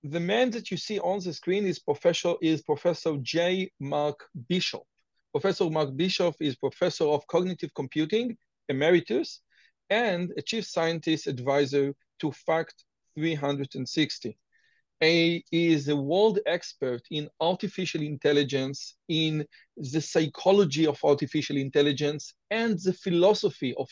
The man that you see on the screen is Professor J. Mark Bishop. Professor Mark Bishop is Professor of Cognitive Computing, Emeritus, and a Chief Scientist Advisor to FACT 360. He is a world expert in artificial intelligence, in the psychology of artificial intelligence, and the philosophy of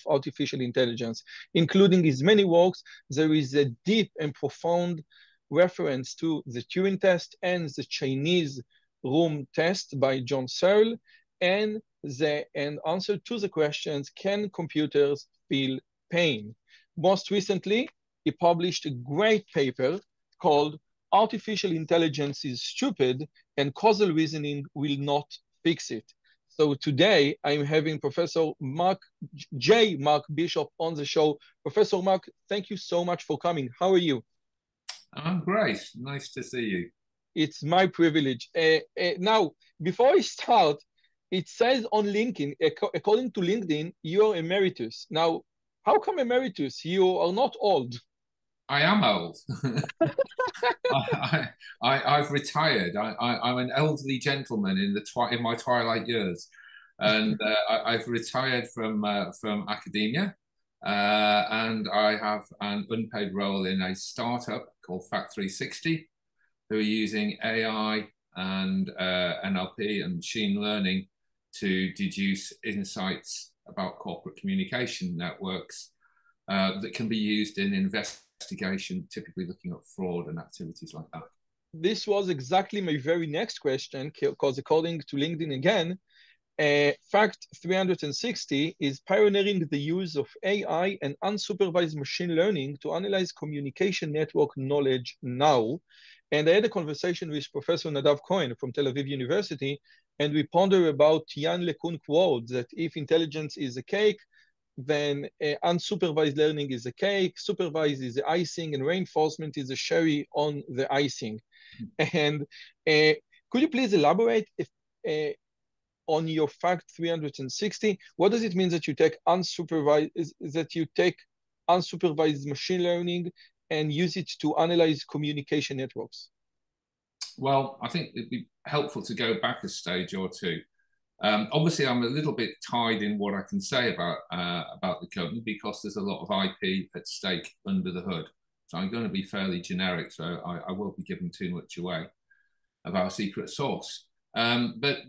artificial intelligence. Including his many works, there is a deep and profound reference to the Turing Test and the Chinese room test by John Searle, and an answer to the questions, can computers feel pain? Most recently, he published a great paper called Artificial Intelligence is Stupid and Causal Reasoning Will Not Fix It. So today I'm having Professor J. Mark Bishop on the show. Professor Mark, thank you so much for coming. How are you? I'm great. Nice to see you. It's my privilege. Now, before I start, it says on LinkedIn, according to LinkedIn, you're emeritus. Now, how come emeritus? You are not old. I am old. I've retired. I'm an elderly gentleman in my twilight years, and I've retired from academia, and I have an unpaid role in a startup called FACT 360, who are using AI and NLP and machine learning to deduce insights about corporate communication networks that can be used in investigation, typically looking at fraud and activities like that. This was exactly my very next question, because according to LinkedIn again, FACT 360 is pioneering the use of AI and unsupervised machine learning to analyze communication network knowledge now. And I had a conversation with Professor Nadav Cohen from Tel Aviv University, and we ponder about Yann LeCun quote that if intelligence is a cake, then unsupervised learning is a cake, supervised is the icing, and reinforcement is the cherry on the icing. And could you please elaborate on your FACT 360? What does it mean that you take unsupervised machine learning and use it to analyze communication networks? Well, I think it'd be helpful to go back a stage or two. Obviously, I'm a little bit tied in what I can say about the company because there's a lot of IP at stake under the hood. So I'm going to be fairly generic, so I won't be giving too much away of our secret sauce. But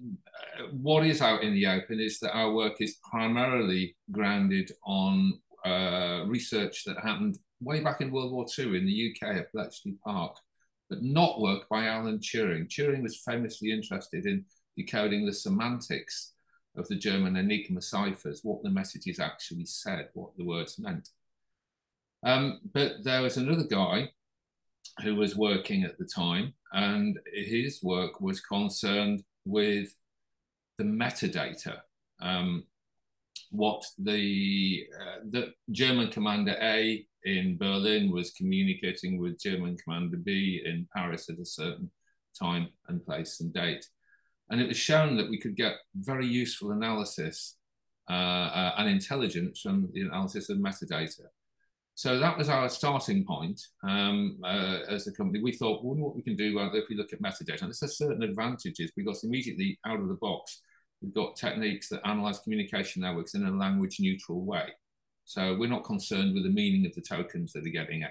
what is out in the open is that our work is primarily grounded on research that happened way back in World War II in the UK at Bletchley Park, but not work by Alan Turing. Turing was famously interested in decoding the semantics of the German Enigma ciphers, what the messages actually said, what the words meant. But there was another guy who was working at the time, and his work was concerned with the metadata. What the German Commander A in Berlin was communicating with German Commander B in Paris at a certain time and place and date. And it was shown that we could get very useful analysis and intelligence from the analysis of metadata. So that was our starting point as a company. We thought, well, what we can do if we look at metadata, and there's certain advantages because immediately out of the box, we've got techniques that analyze communication networks in a language neutral way. So we're not concerned with the meaning of the tokens that are getting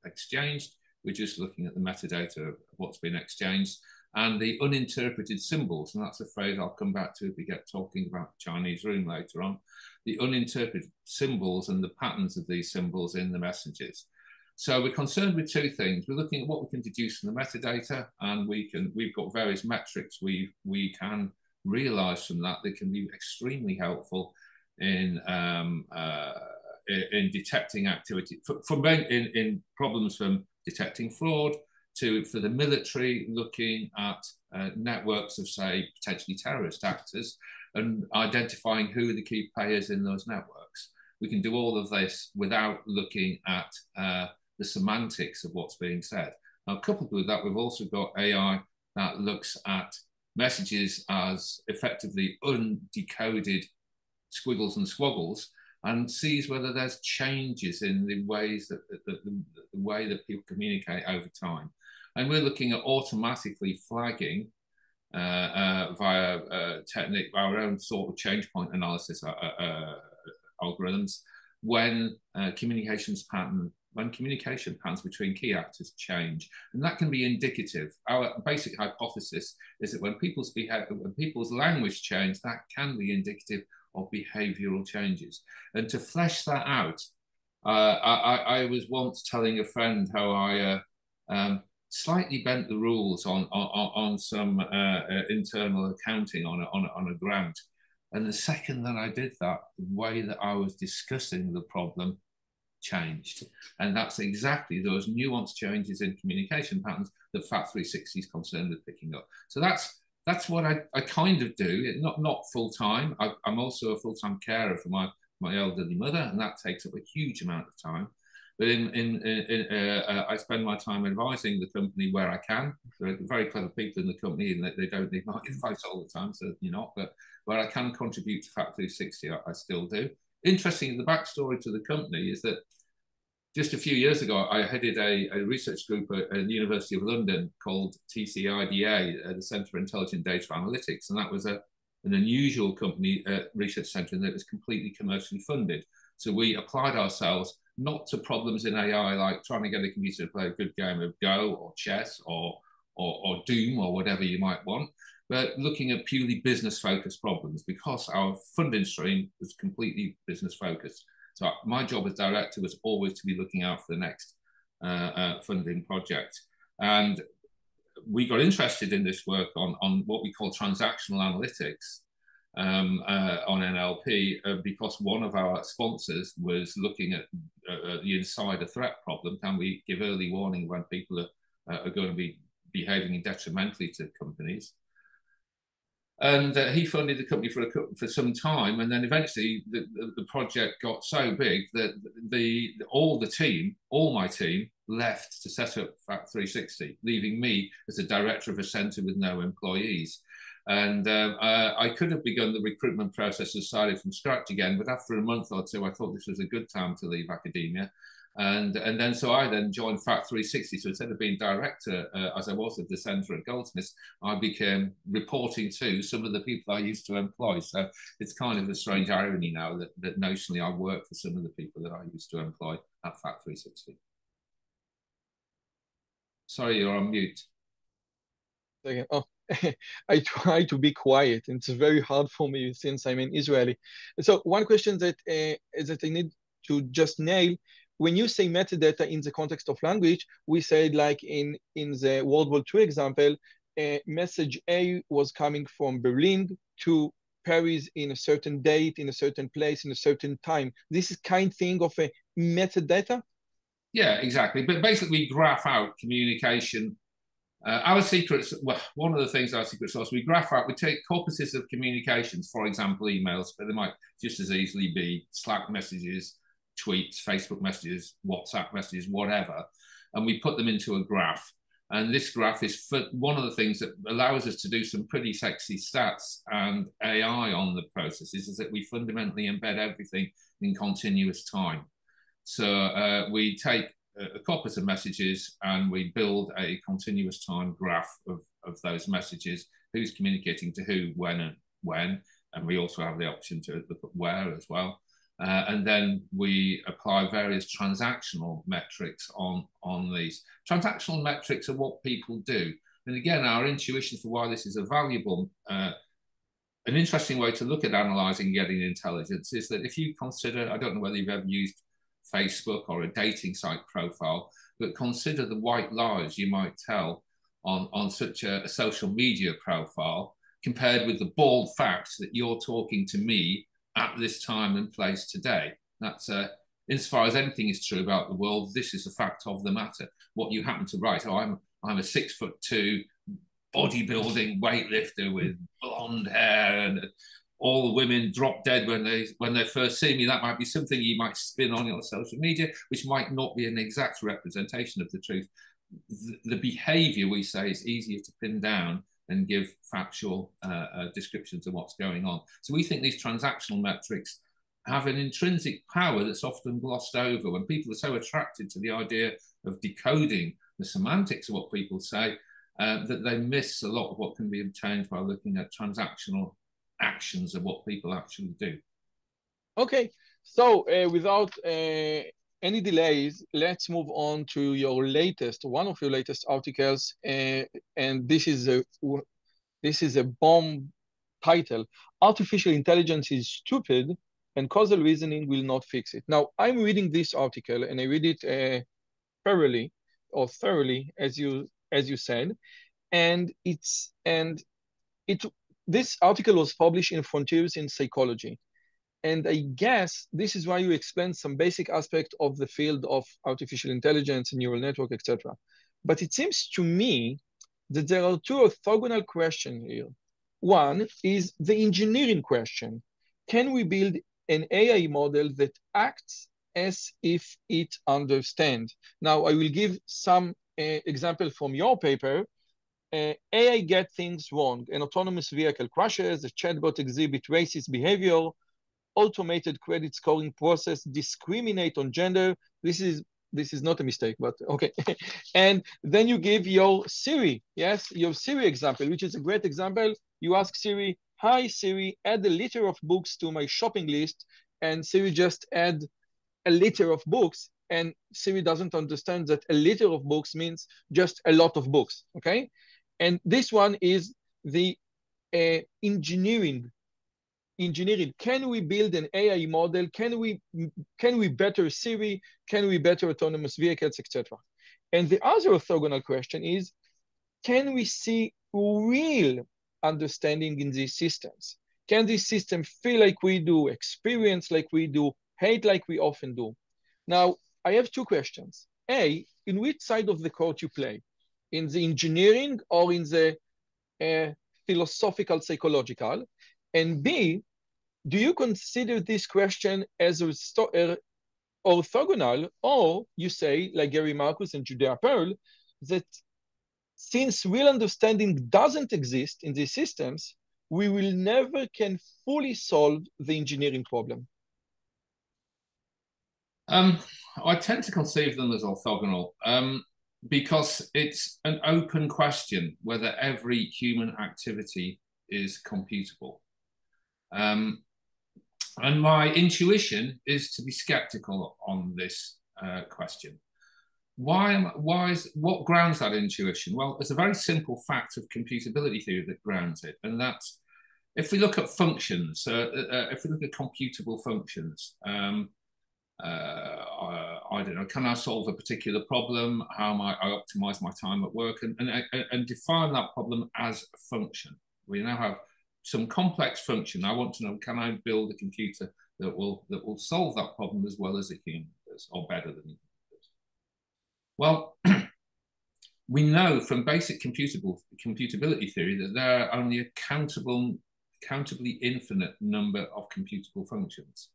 exchanged. We're just looking at the metadata of what's been exchanged and the uninterpreted symbols. And that's a phrase I'll come back to if we get talking about the Chinese room later on. The uninterpreted symbols and the patterns of these symbols in the messages. So we're concerned with two things. We're looking at what we can deduce from the metadata, and we've got various metrics we can realize from that can be extremely helpful in detecting activity, in problems from detecting fraud for the military, looking at networks of, say, potentially terrorist actors and identifying who are the key players in those networks. We can do all of this without looking at the semantics of what's being said. Now, coupled with that, we've also got AI that looks at messages as effectively undecoded squiggles and squaggles and sees whether there's changes in the ways that the way that people communicate over time. And we're looking at automatically flagging via technique, our own sort of change point analysis algorithms when communication patterns between key actors change. And that can be indicative. Our basic hypothesis is that when people's language change, that can be indicative of behavioral changes. And to flesh that out, I was once telling a friend how I slightly bent the rules on some internal accounting on a grant. And the second that I did that, the way that I was discussing the problem changed. And that's exactly those nuanced changes in communication patterns that FAT360 is concerned with picking up. So that's what I kind of do, not full time. I'm also a full-time carer for my elderly mother, and that takes up a huge amount of time. But I spend my time advising the company where I can. There are very clever people in the company, and they don't need my advice all the time, certainly not. But where I can contribute to FAT360, I still do. Interesting, the backstory to the company is that just a few years ago, I headed a research group at the University of London called TCIDA, the Centre for Intelligent Data Analytics. And that was an unusual company research centre that was completely commercially funded. So we applied ourselves not to problems in AI like trying to get a computer to play a good game of Go or chess or Doom or whatever you might want, but looking at purely business-focused problems because our funding stream was completely business-focused. So my job as director was always to be looking out for the next funding project. And we got interested in this work on what we call transactional analytics on NLP because one of our sponsors was looking at the insider threat problem. Can we give early warning when people are going to be behaving detrimentally to companies? And he funded the company for some time, and then eventually the project got so big that all my team left to set up FAT360, leaving me as a director of a centre with no employees. And I could have begun the recruitment process and started from scratch again, but after a month or two, I thought this was a good time to leave academia. And then I joined FAT360. So instead of being director, as I was at the centre at Goldsmiths, I became reporting to some of the people I used to employ. So it's kind of a strange irony now that notionally I work for some of the people that I used to employ at FAT360. Sorry, you're on mute. Oh, I try to be quiet. It's very hard for me since I'm an Israeli. So one question that I need to just nail, when you say metadata in the context of language, we said like in the World War II example, message A was coming from Berlin to Paris in a certain date, in a certain place, in a certain time. This is kind thing of a metadata? Yeah, exactly. But basically we graph out communication. Our secrets, well, one of the things our secret sauce, we graph out, we take corpuses of communications, for example, emails, but they might just as easily be Slack messages, tweets, Facebook messages, WhatsApp messages, whatever, and we put them into a graph. And this graph is for one of the things that allows us to do some pretty sexy stats and AI on the processes is that we fundamentally embed everything in continuous time. So we take a corpus of messages and we build a continuous time graph of those messages, who's communicating to who, when, and we also have the option to look at where as well. And then we apply various transactional metrics on these. Transactional metrics are what people do. And again, our intuition for why this is a valuable, an interesting way to look at analysing getting intelligence is that if you consider, I don't know whether you've ever used Facebook or a dating site profile, but consider the white lies you might tell on such a social media profile compared with the bald facts that you're talking to me at this time and place today. That's insofar as anything is true about the world, this is a fact of the matter. What you happen to write, oh, I'm a 6'2" bodybuilding weightlifter with blonde hair and all the women drop dead when they first see me. That might be something you might spin on your social media, which might not be an exact representation of the truth. The behavior, we say, is easier to pin down and give factual descriptions of what's going on. So we think these transactional metrics have an intrinsic power that's often glossed over. When people are so attracted to the idea of decoding the semantics of what people say, that they miss a lot of what can be obtained by looking at transactional actions of what people actually do. Okay, so without any delays, let's move on to your latest, one of your latest articles, and this is a bomb title: Artificial Intelligence is Stupid and Causal Reasoning Will Not Fix It. Now, I'm reading this article, and I read it thoroughly, as you said, and this article was published in Frontiers in Psychology. And I guess this is why you explained some basic aspect of the field of artificial intelligence and neural network, etc. But it seems to me that there are two orthogonal questions here. One is the engineering question. Can we build an AI model that acts as if it understands? Now, I will give some example from your paper. AI get things wrong. An autonomous vehicle crashes, a chatbot exhibit racist behavior, automated credit scoring process discriminate on gender. This is not a mistake, but okay. And then you give your Siri, yes, your Siri example, which is a great example. You ask Siri, "Hi Siri, add a litter of books to my shopping list," and Siri just add a litter of books, and Siri doesn't understand that a litter of books means just a lot of books, okay? And this one is the engineering. Can we build an AI model? Can we better Siri? Can we better autonomous vehicles, etc.? And the other orthogonal question is, can we see real understanding in these systems? Can this system feel like we do, experience like we do, hate like we often do? Now, I have two questions. A, in which side of the court you play? In the engineering or in the philosophical, psychological? And B, do you consider this question as orthogonal, or you say, like Gary Marcus and Judea Pearl, that since real understanding doesn't exist in these systems, we will never can fully solve the engineering problem? I tend to conceive them as orthogonal because it's an open question whether every human activity is computable. And my intuition is to be skeptical on this question. What grounds that intuition? Well, there's a very simple fact of computability theory that grounds it, and that's if we look at functions, if we look at computable functions, I don't know, can I solve a particular problem? How might I optimize my time at work and define that problem as a function? We now have some complex function. I want to know, can I build a computer that will solve that problem as well as a human does, or better than a human does? Well, we know from basic computability theory that there are only a countably infinite number of computable functions.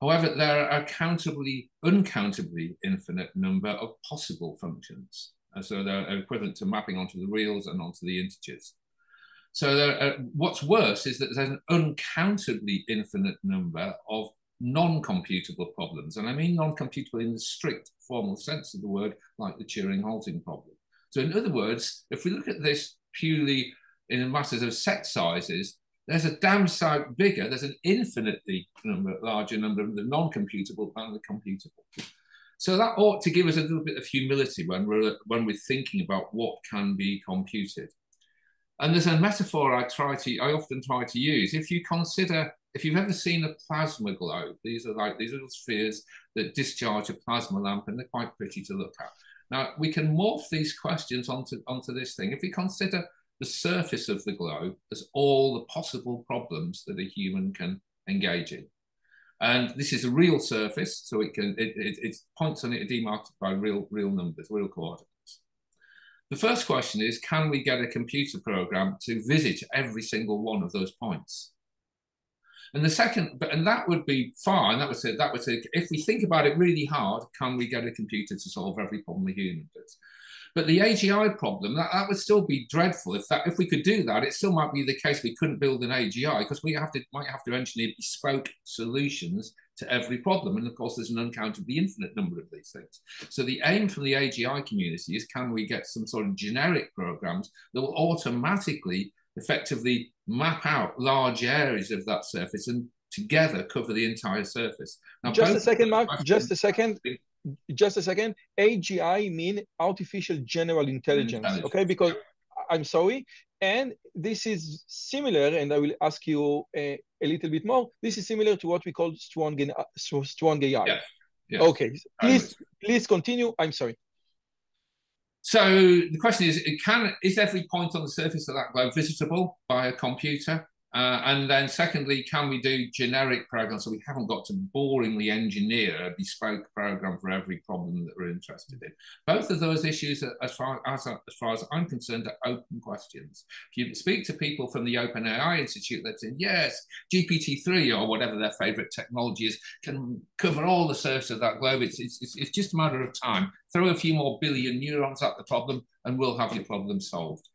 However, there are a uncountably infinite number of possible functions. And so they're equivalent to mapping onto the reals and onto the integers. So what's worse is that there's an uncountably infinite number of non-computable problems. And I mean non-computable in the strict formal sense of the word, like the Turing-Halting problem. So in other words, if we look at this purely in matters of set sizes, there's a damn sight bigger, there's an infinitely larger number of the non-computable than the computable. So that ought to give us a little bit of humility when we're thinking about what can be computed. And there's a metaphor I often try to use. If you've ever seen a plasma globe, these are little spheres that discharge a plasma lamp, and they're quite pretty to look at. Now, we can morph these questions onto this thing. If we consider the surface of the globe as all the possible problems that a human can engage in. And this is a real surface, so it points on it are demarcated by real numbers, real coordinates. The first question is, can we get a computer program to visit every single one of those points? And the second, and that would be fine. That would say, if we think about it really hard, can we get a computer to solve every problem a human does? But the AGI problem, that would still be dreadful. If we could do that, it still might be the case we couldn't build an AGI because we might have to engineer bespoke solutions to every problem. And of course, there's an uncountably infinite number of these things. So the aim from the AGI community is, can we get some sort of generic programs that will automatically effectively map out large areas of that surface and together cover the entire surface. Now, just a second, Mark, just a second. AGI mean artificial general intelligence, okay? Because I'm sorry, and this is similar, and I will ask you a little bit more. This is similar to what we call strong AI. Yes. Yes. Okay, please continue. I'm sorry. So the question is every point on the surface of that globe visitable by a computer? And then secondly, can we do generic programs so we haven't got to boringly engineer a bespoke program for every problem that we're interested in? Both of those issues, as far as I'm concerned, are open questions. If you speak to people from the OpenAI Institute, they're saying, yes, GPT-3 or whatever their favorite technology is can cover all the surface of that globe. It's just a matter of time. Throw a few more billion neurons at the problem and we'll have your problem solved.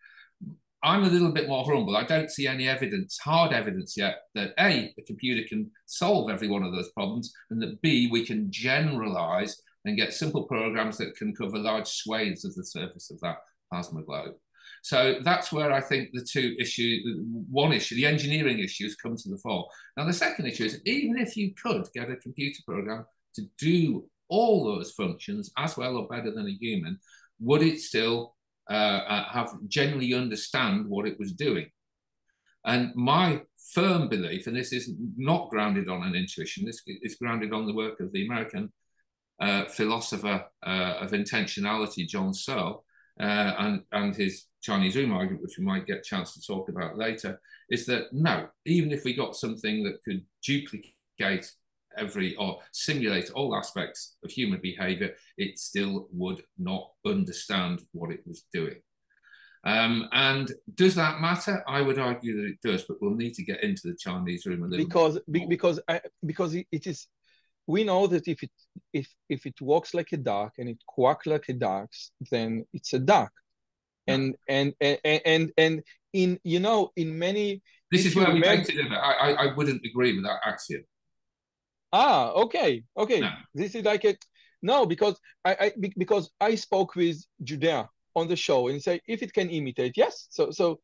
I'm a little bit more humble. I don't see any evidence, hard evidence yet, that A, the computer can solve every one of those problems, and that B, we can generalize and get simple programs that can cover large swathes of the surface of that plasma globe. So that's where I think the two issues, one issue, the engineering issues come to the fore. Now, the second issue is, even if you could get a computer program to do all those functions as well or better than a human, would it still have genuinely understand what it was doing? And my firm belief, and this is not grounded on an intuition, this is grounded on the work of the American philosopher of intentionality, John Searle, and his Chinese room argument, which we might get a chance to talk about later, is that no, even if we got something that could duplicate or simulate all aspects of human behavior, it still would not understand what it was doing. And does that matter? I would argue that it does, but we'll need to get into the Chinese room a little bit. Because it is, we know that if it walks like a duck and it quacks like a duck, then it's a duck. And in many, this is where we take it. I wouldn't agree with that axiom. Okay. No. This is like because I spoke with Judea on the show and say if it can imitate, yes. So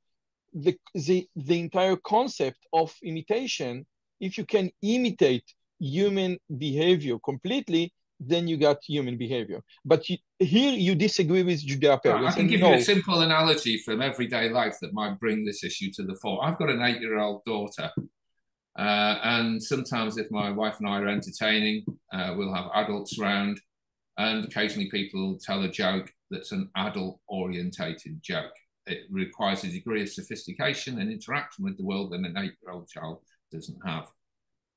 the entire concept of imitation, if you can imitate human behavior completely, then you got human behavior. But here you disagree with Judea. I can give you a simple analogy from everyday life that might bring this issue to the fore. I've got an 8-year-old daughter. And sometimes if my wife and I are entertaining, we'll have adults around, and occasionally people will tell a joke that's an adult-orientated joke. It requires a degree of sophistication and interaction with the world that an 8-year-old child doesn't have.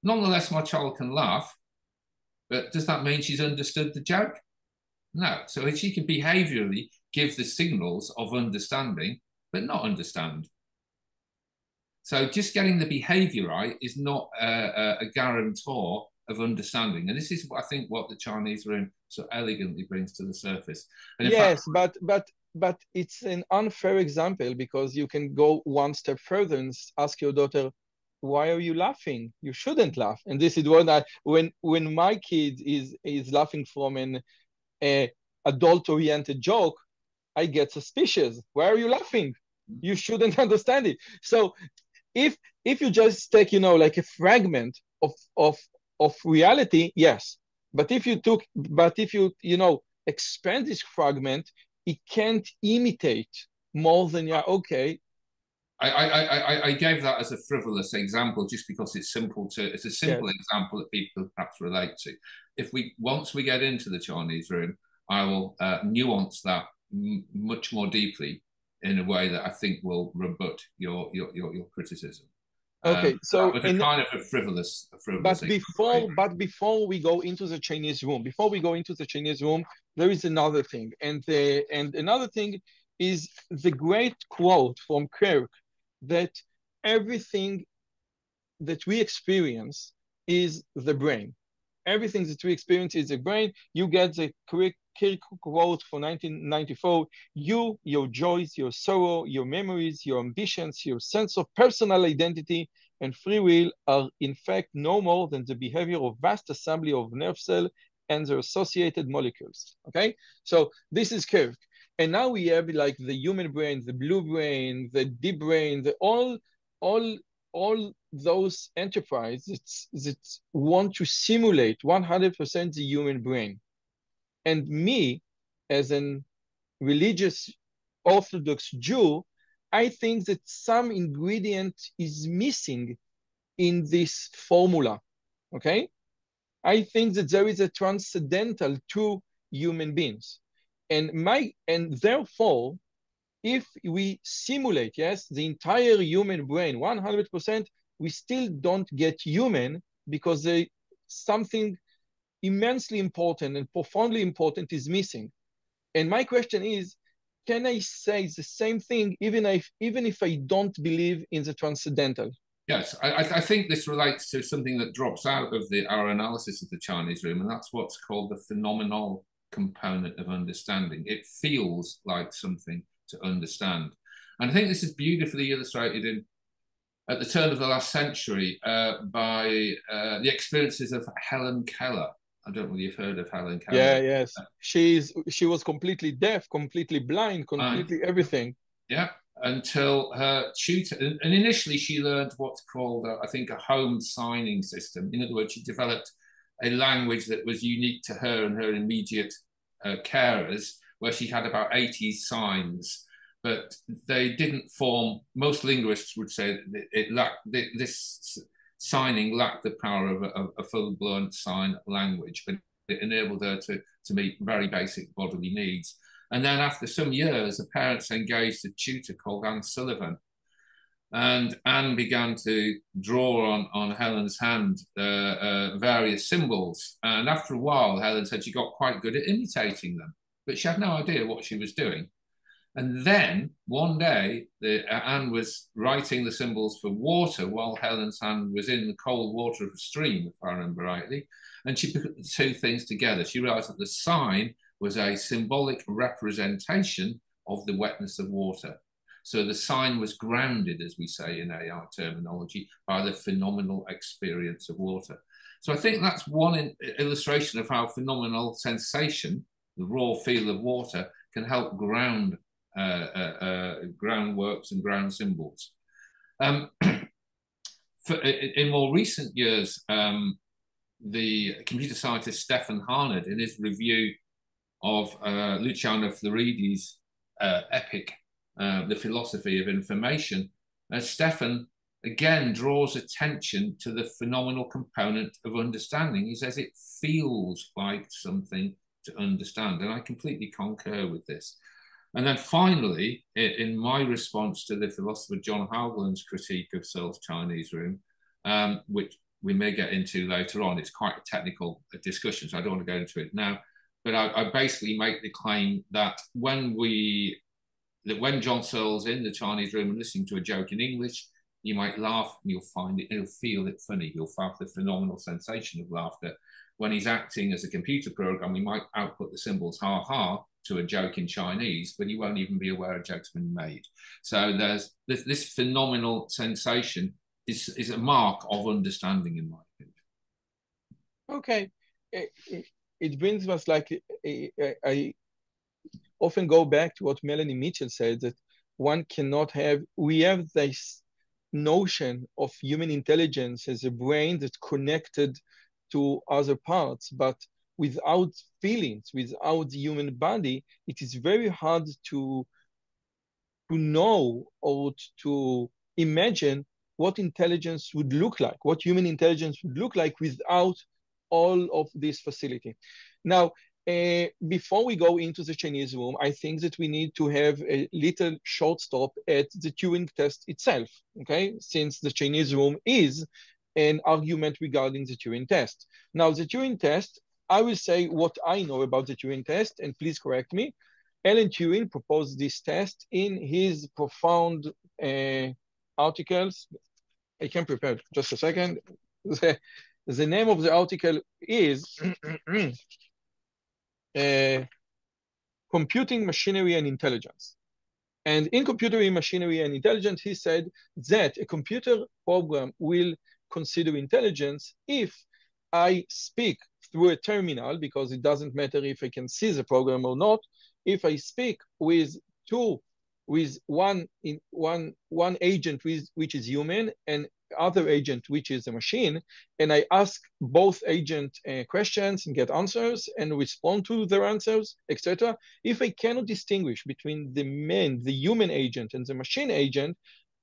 Nonetheless, my child can laugh, but does that mean she's understood the joke? No. So she can behaviorally give the signals of understanding, but not understand. So just getting the behavior right is not a guarantor of understanding. And this is, I think, what the Chinese room so elegantly brings to the surface. And yes, but it's an unfair example because you can go one step further and ask your daughter, why are you laughing? You shouldn't laugh. And this is what when my kid is laughing from an adult-oriented joke, I get suspicious. Why are you laughing? You shouldn't understand it. So if you just take, like a fragment of reality, yes. But if you expand this fragment, it can't imitate more than okay. I gave that as a frivolous example just because it's a simple example that people perhaps relate to. Once we get into the Chinese room, I will nuance that much more deeply in a way that I think will rebut your criticism. Okay, so that was a kind of a frivolous. But before we go into the Chinese room, there is another thing, and another thing is the great quote from Kirk that everything that we experience is the brain. Everything that we experience is the brain. You get the Kirk quote from 1994, you, your joys, your sorrow, your memories, your ambitions, your sense of personal identity and free will are in fact no more than the behavior of vast assembly of nerve cells and their associated molecules, okay? So this is Kirk. And now we have like the human brain, the blue brain, the deep brain, all those enterprises that want to simulate 100% the human brain. And me, as an religious Orthodox Jew, I think that some ingredient is missing in this formula, okay? I think that there is a transcendental to human beings. And therefore, if we simulate, yes, the entire human brain, 100%, we still don't get human because something immensely important and profoundly important is missing. And my question is, can I say the same thing even if I don't believe in the transcendental? Yes, I think this relates to something that drops out of our analysis of the Chinese room, and that's what's called the phenomenal component of understanding. It feels like something to understand. And I think this is beautifully illustrated at the turn of the last century by the experiences of Helen Keller. I don't know whether you've heard of Helen Keller. Yeah, yes. She was completely deaf, completely blind, completely everything. Yeah, until her tutor, and initially she learned what's called, I think, a home signing system. In other words, she developed a language that was unique to her and her immediate carers, where she had about 80 signs, but they didn't form, most linguists would say it lacked, this signing lacked the power of a full-blown sign language, but it enabled her to meet very basic bodily needs. And then after some years, the parents engaged a tutor called Anne Sullivan. And Anne began to draw on Helen's hand various symbols. And after a while, Helen said she got quite good at imitating them, but she had no idea what she was doing. And then one day, Anne was writing the symbols for water while Helen's hand was in the cold water of a stream, if I remember rightly. And she put the two things together. She realized that the sign was a symbolic representation of the wetness of water. So the sign was grounded, as we say in AI terminology, by the phenomenal experience of water. So I think that's one illustration of how phenomenal sensation, the raw feel of water, can help ground groundworks and ground symbols. In more recent years, the computer scientist Stefan Harned, in his review of Luciano Floridi's epic, The Philosophy of Information, Stefan again draws attention to the phenomenal component of understanding. He says it feels like something to understand, and I completely concur with this. And then finally, in my response to the philosopher John Haugeland's critique of Searle's Chinese room, which we may get into later on, it's quite a technical discussion, so I don't want to go into it now, but I basically make the claim that when John Searle's in the Chinese room and listening to a joke in English, you might laugh and you'll feel it funny. You'll have the phenomenal sensation of laughter. When he's acting as a computer program, he might output the symbols ha ha to a joke in Chinese, but you won't even be aware a joke's been made. So there's this phenomenal sensation is a mark of understanding, in my opinion. Okay. It brings us like, I often go back to what Melanie Mitchell said, that we have this notion of human intelligence as a brain that's connected to other parts, but without feelings, without the human body, it is very hard to know or to imagine what intelligence would look like, what human intelligence would look like without all of this facility. Now, before we go into the Chinese room, I think that we need to have a little short stop at the Turing test itself, okay? Since the Chinese room is an argument regarding the Turing test. Now, the Turing test, I will say what I know about the Turing test, and please correct me. Alan Turing proposed this test in his profound articles. I can prepare just a second. The name of the article is computing machinery and intelligence. And in computing machinery and intelligence, he said that a computer program will consider intelligence if I speak through a terminal, because it doesn't matter if I can see the program or not. If I speak with one agent which is human and other agent which is a machine, and I ask both agent questions and get answers and respond to their answers, etc. If I cannot distinguish between the human agent and the machine agent,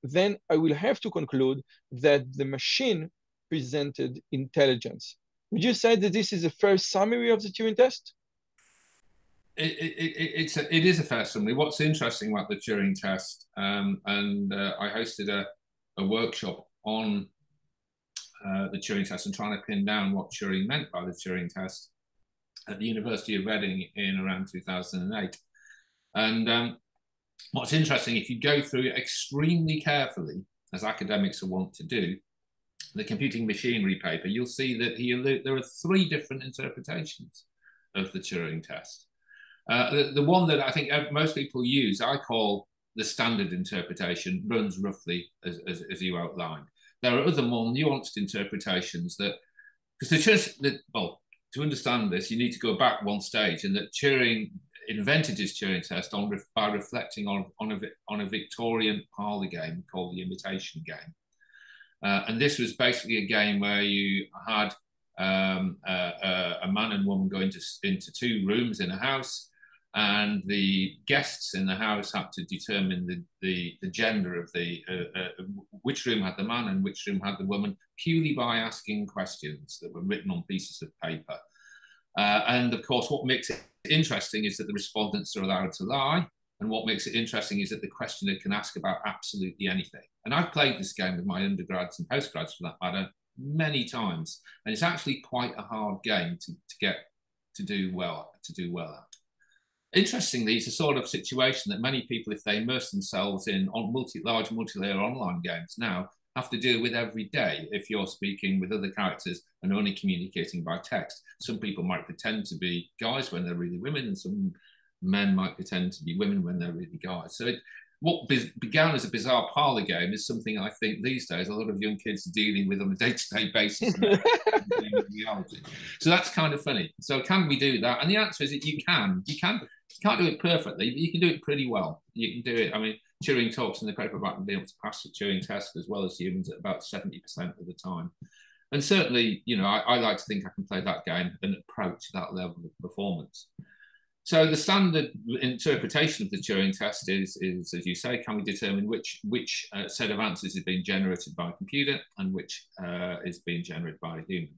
then I will have to conclude that the machine presented intelligence. Would you say that this is a fair summary of the Turing test? It is a fair summary. What's interesting about the Turing test, and I hosted a workshop on the Turing test and trying to pin down what Turing meant by the Turing test at the University of Reading in around 2008. And what's interesting, if you go through it extremely carefully, as academics will want to do, the computing machinery paper, you'll see that there are 3 different interpretations of the Turing test. The one that I think most people use, I call the standard interpretation, runs roughly as you outlined. There are other more nuanced interpretations that, because to understand this, you need to go back one stage, and that Turing invented his Turing test by reflecting on a Victorian parlor game called the imitation game. And this was basically a game where you had a man and woman go into 2 rooms in a house, and the guests in the house had to determine the gender of which room had the man and which room had the woman, purely by asking questions that were written on pieces of paper. And of course, what makes it interesting is that the respondents are allowed to lie. And what makes it interesting is that the questioner can ask about absolutely anything. And I've played this game with my undergrads and postgrads, for that matter, many times. And it's actually quite a hard game to do well at. Interestingly, it's a sort of situation that many people, if they immerse themselves in large multi-layer online games now, have to deal with every day if you're speaking with other characters and only communicating by text. Some people might pretend to be guys when they're really women, and some men might pretend to be women when they're really guys. So what began as a bizarre parlor game is something I think these days a lot of young kids are dealing with on a day-to-day basis. Reality. So that's kind of funny. So can we do that? And the answer is that you can. You can't do it perfectly, but you can do it pretty well. You can do it. I mean, Turing talks in the paper about being able to pass the Turing test as well as humans at about 70% of the time. And certainly, I like to think I can play that game and approach that level of performance. So the standard interpretation of the Turing test is, as you say, can we determine which set of answers is being generated by a computer and which is being generated by a human.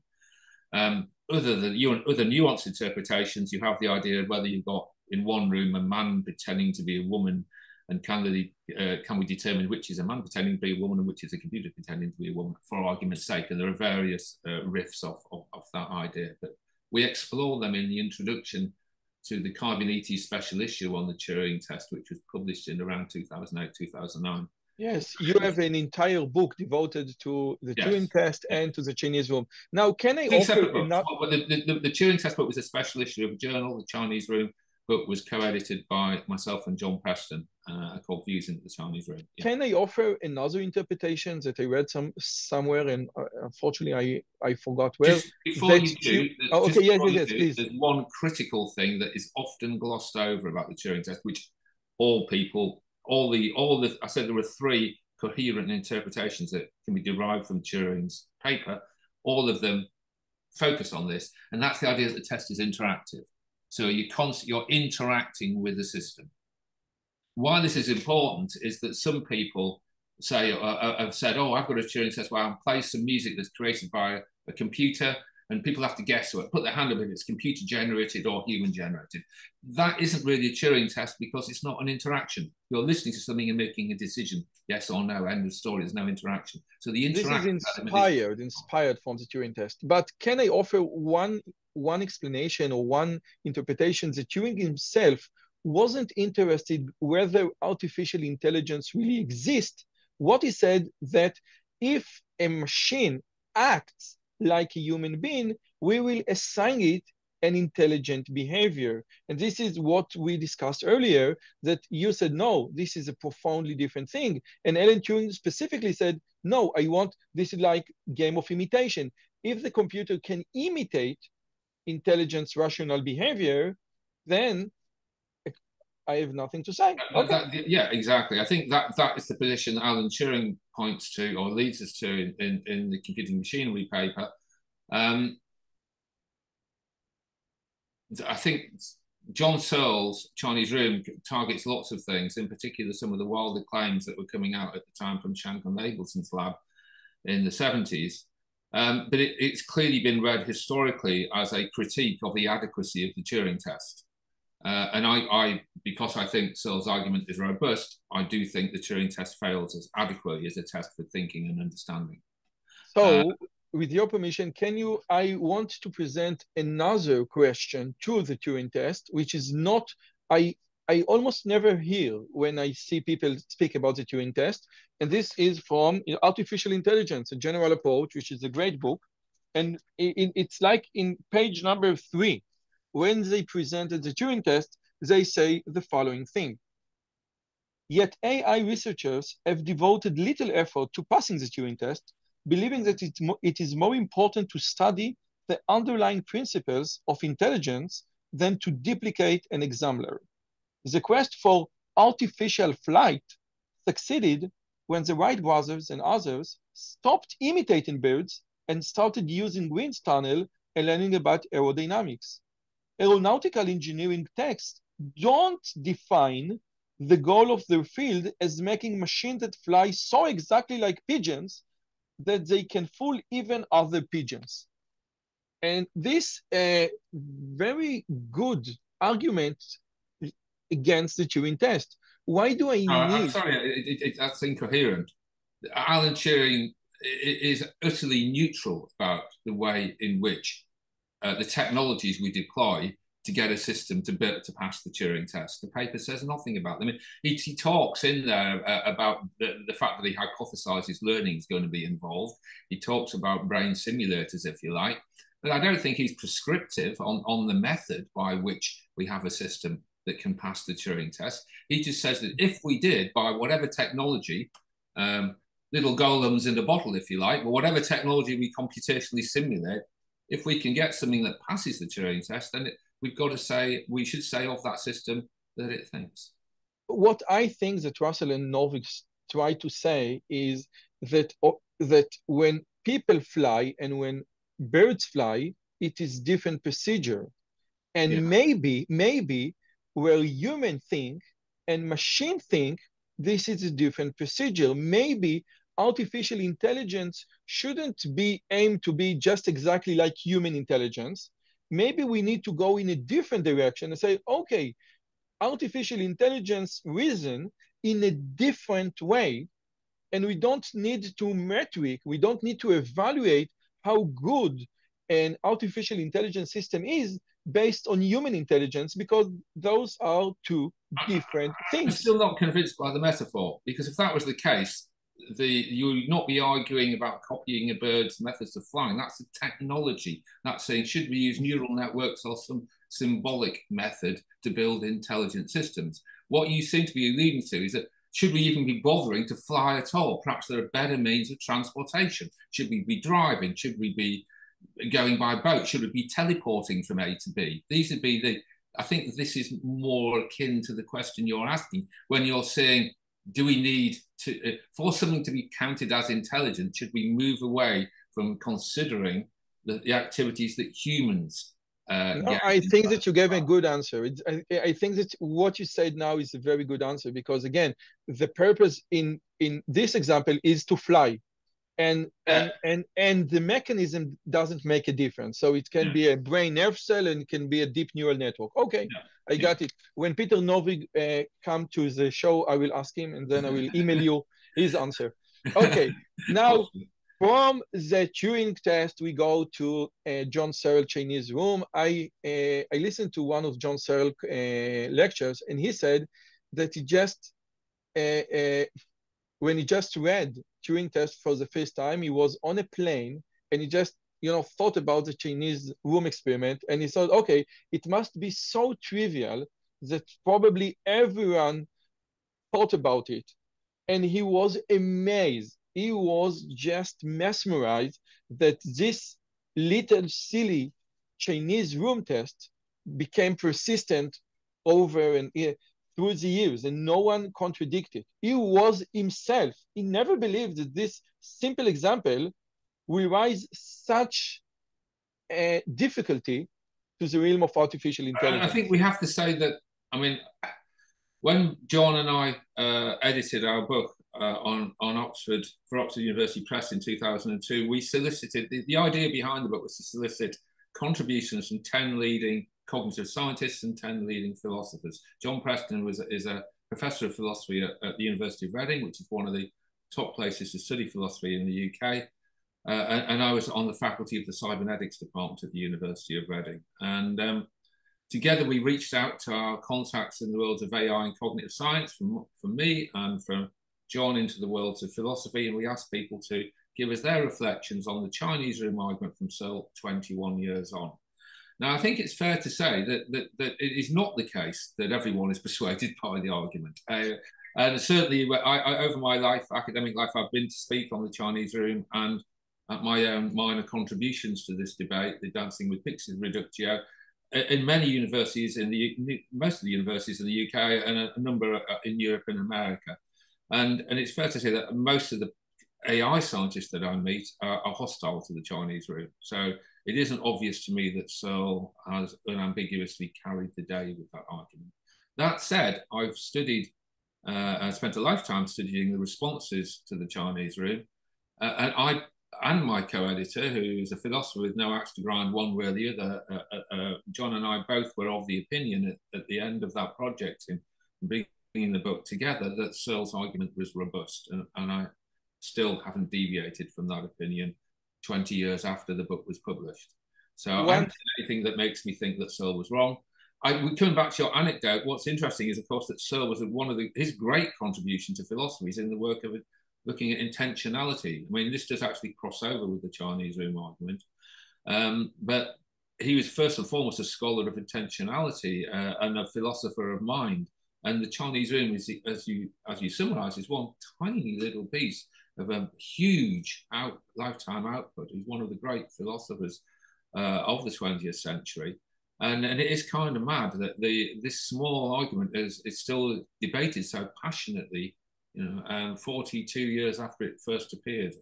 Other nuanced interpretations, you have the idea of whether you've got in one room a man pretending to be a woman, and can we determine which is a man pretending to be a woman and which is a computer pretending to be a woman, for argument's sake. And there are various riffs of that idea, but we explore them in the introduction to the Carbonetti special issue on the Turing test, which was published in around 2008-2009. Yes, you have an entire book devoted to the Turing test and to the Chinese room. Now, can I offer the Turing test book was a special issue of a journal, the Chinese Room, book was co-edited by myself and John Preston, called Views into the Chinese Room. Yeah. Can I offer another interpretation that I read somewhere, and unfortunately I forgot where? Just before you do, please. There's one critical thing that is often glossed over about the Turing test, which I said there were 3 coherent interpretations that can be derived from Turing's paper. All of them focus on this, and that's the idea that the test is interactive. So you're interacting with the system. Why this is important is that some people have said, oh, I've got a Turing test where I'll play some music that's created by a computer, and people have to guess or put their hand up if it's computer generated or human generated. That isn't really a Turing test because it's not an interaction. You're listening to something and making a decision, yes or no, end of story, there's no interaction. So the interaction is inspired from the Turing test. But can I offer one explanation or one interpretation that Turing himself wasn't interested whether artificial intelligence really exists. What he said that if a machine acts like a human being, we will assign it and intelligent behavior. And this is what we discussed earlier, that you said, no, this is a profoundly different thing. And Alan Turing specifically said, no, this is like game of imitation. If the computer can imitate intelligence, rational behavior, then I have nothing to say. Okay. Yeah, exactly. I think that is the position Alan Turing points to or leads us to in the computing machinery paper. I think John Searle's Chinese Room targets lots of things, in particular some of the wilder claims that were coming out at the time from Shanklin Abelson's lab in the 70s. But it's clearly been read historically as a critique of the adequacy of the Turing test. And I, because I think Searle's argument is robust, I do think the Turing test fails as adequately as a test for thinking and understanding. So, with your permission, I want to present another question to the Turing test, which is not, I almost never hear when I see people speak about the Turing test. And this is from Artificial Intelligence, a General Approach, which is a great book. And it's like in page number 3, when they presented the Turing test, they say the following thing. Yet AI researchers have devoted little effort to passing the Turing test, believing that it is more important to study the underlying principles of intelligence than to duplicate an exemplar. The quest for artificial flight succeeded when the Wright brothers and others stopped imitating birds and started using wind tunnel and learning about aerodynamics. Aeronautical engineering texts don't define the goal of their field as making machines that fly so exactly like pigeons that they can fool even other pigeons. And this very good argument against the Turing test. Why do I need... I'm sorry, that's incoherent. Alan Turing is utterly neutral about the way in which the technologies we deploy to get a system to pass the Turing test. The paper says nothing about them. He talks in there about the fact that he hypothesizes learning is going to be involved. He talks about brain simulators, if you like. But I don't think he's prescriptive on the method by which we have a system that can pass the Turing test. He just says that if we did, by whatever technology, little golems in a bottle, if you like, but whatever technology we computationally simulate, if we can get something that passes the Turing test, then we should say of that system that it thinks. What I think that Russell and Norvig try to say is that when people fly and when birds fly, it is different procedure. And maybe where human think and machine think, this is a different procedure. Maybe artificial intelligence shouldn't be aimed to be just exactly like human intelligence. Maybe we need to go in a different direction and say, okay, artificial intelligence reason in a different way. And we don't need to metric, we don't need to evaluate how good an artificial intelligence system is based on human intelligence, because those are two different things. I'm still not convinced by the metaphor, because if that was the case, you would not be arguing about copying a bird's methods of flying. That's the technology. That's saying, should we use neural networks or some symbolic method to build intelligent systems? What you seem to be alluding to is that should we even be bothering to fly at all? Perhaps there are better means of transportation. Should we be driving? Should we be going by boat? Should we be teleporting from A to B? These would be I think this is more akin to the question you're asking when you're saying, do we need to, for something to be counted as intelligent, should we move away from considering the activities that humans No, I think that you gave a good answer. I think that what you said now is a very good answer, because again, the purpose in this example is to fly. And the mechanism doesn't make a difference. So it can be a brain nerve cell and it can be a deep neural network. Okay, I got it. When Peter Norvig come to the show, I will ask him and then I will email you his answer. Okay, now from the Turing test, we go to John Searle Chinese Room. I listened to one of John Searle lectures, and he said that he just, when he just read Turing test for the first time, he was on a plane and he just thought about the Chinese room experiment, and he thought, okay, it must be so trivial that probably everyone thought about it. And he was amazed. He was just mesmerized that this little silly Chinese room test became persistent over and through the years, and no one contradicted. He was himself. He never believed that this simple example will raise such a difficulty to the realm of artificial intelligence. I think we have to say that, I mean, when John and I edited our book on Oxford for Oxford University Press in 2002, we solicited, the idea behind the book was to solicit contributions from 10 leading cognitive scientists and 10 leading philosophers. John Preston is a professor of philosophy at the University of Reading, which is one of the top places to study philosophy in the UK. And I was on the faculty of the cybernetics department at the University of Reading. And together we reached out to our contacts in the worlds of AI and cognitive science, from me and from John, into the worlds of philosophy. And we asked people to give us their reflections on the Chinese room argument from Searle 21 years on. Now, I think it's fair to say that it is not the case that everyone is persuaded by the argument. And certainly, over my life, academic life, I've been to speak on the Chinese room, and at my own minor contributions to this debate, the Dancing with Pixies reductio, in many universities, most of the universities in the UK, and a number in Europe and America. And it's fair to say that most of the AI scientists that I meet are hostile to the Chinese room. So it isn't obvious to me that Searle has unambiguously carried the day with that argument. That said, I've studied, I spent a lifetime studying the responses to the Chinese room. And my co-editor, who is a philosopher with no axe to grind one way or the other, John and I both were of the opinion at the end of that project, in bringing the book together, that Searle's argument was robust. And I still haven't deviated from that opinion 20 years after the book was published. So I haven't seen anything that makes me think that Searle was wrong. Coming back to your anecdote, what's interesting is, of course, that Searle was one of his great contribution to philosophy is in the work of looking at intentionality. I mean, this does actually cross over with the Chinese room argument. But he was first and foremost a scholar of intentionality and a philosopher of mind. And the Chinese room is, as you summarize, is one tiny little piece of a huge lifetime output. He's one of the great philosophers of the 20th century. And it is kind of mad that this small argument is still debated so passionately, 42 years after it first appeared.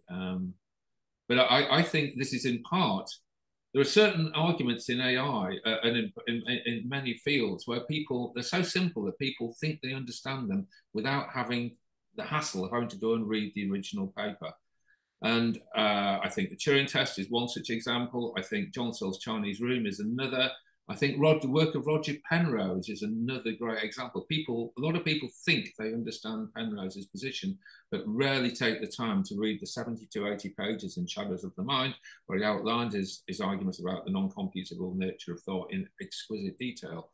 But I think this is in part, there are certain arguments in AI and in many fields where they're so simple that people think they understand them without having the hassle of having to go and read the original paper. And I think the Turing Test is one such example. I think John Searle's Chinese room is another. I think the work of Roger Penrose is another great example. A lot of people think they understand Penrose's position, but rarely take the time to read the 70 to 80 pages in Shadows of the Mind, where he outlines his arguments about the non-computable nature of thought in exquisite detail.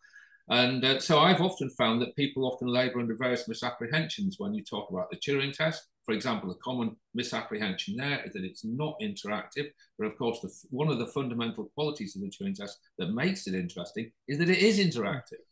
And so I've often found that people often labour under various misapprehensions when you talk about the Turing Test. For example, a common misapprehension there is that it's not interactive. But of course, one of the fundamental qualities of the Turing Test that makes it interesting is that it is interactive.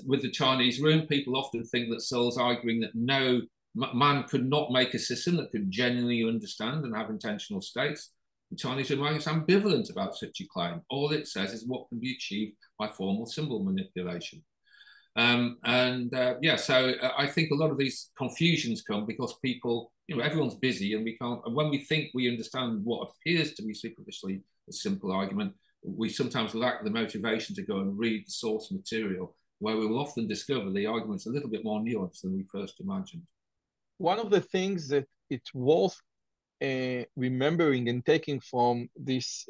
With the Chinese room, people often think that Searle's arguing that no man could not make a system that could genuinely understand and have intentional states. The Chinese room is ambivalent about such a claim. All it says is what can be achieved by formal symbol manipulation. So I think a lot of these confusions come because people, everyone's busy, and when we think we understand what appears to be superficially a simple argument, we sometimes lack the motivation to go and read the source material, where we will often discover the argument's a little bit more nuanced than we first imagined. One of the things that it's worth remembering and taking from this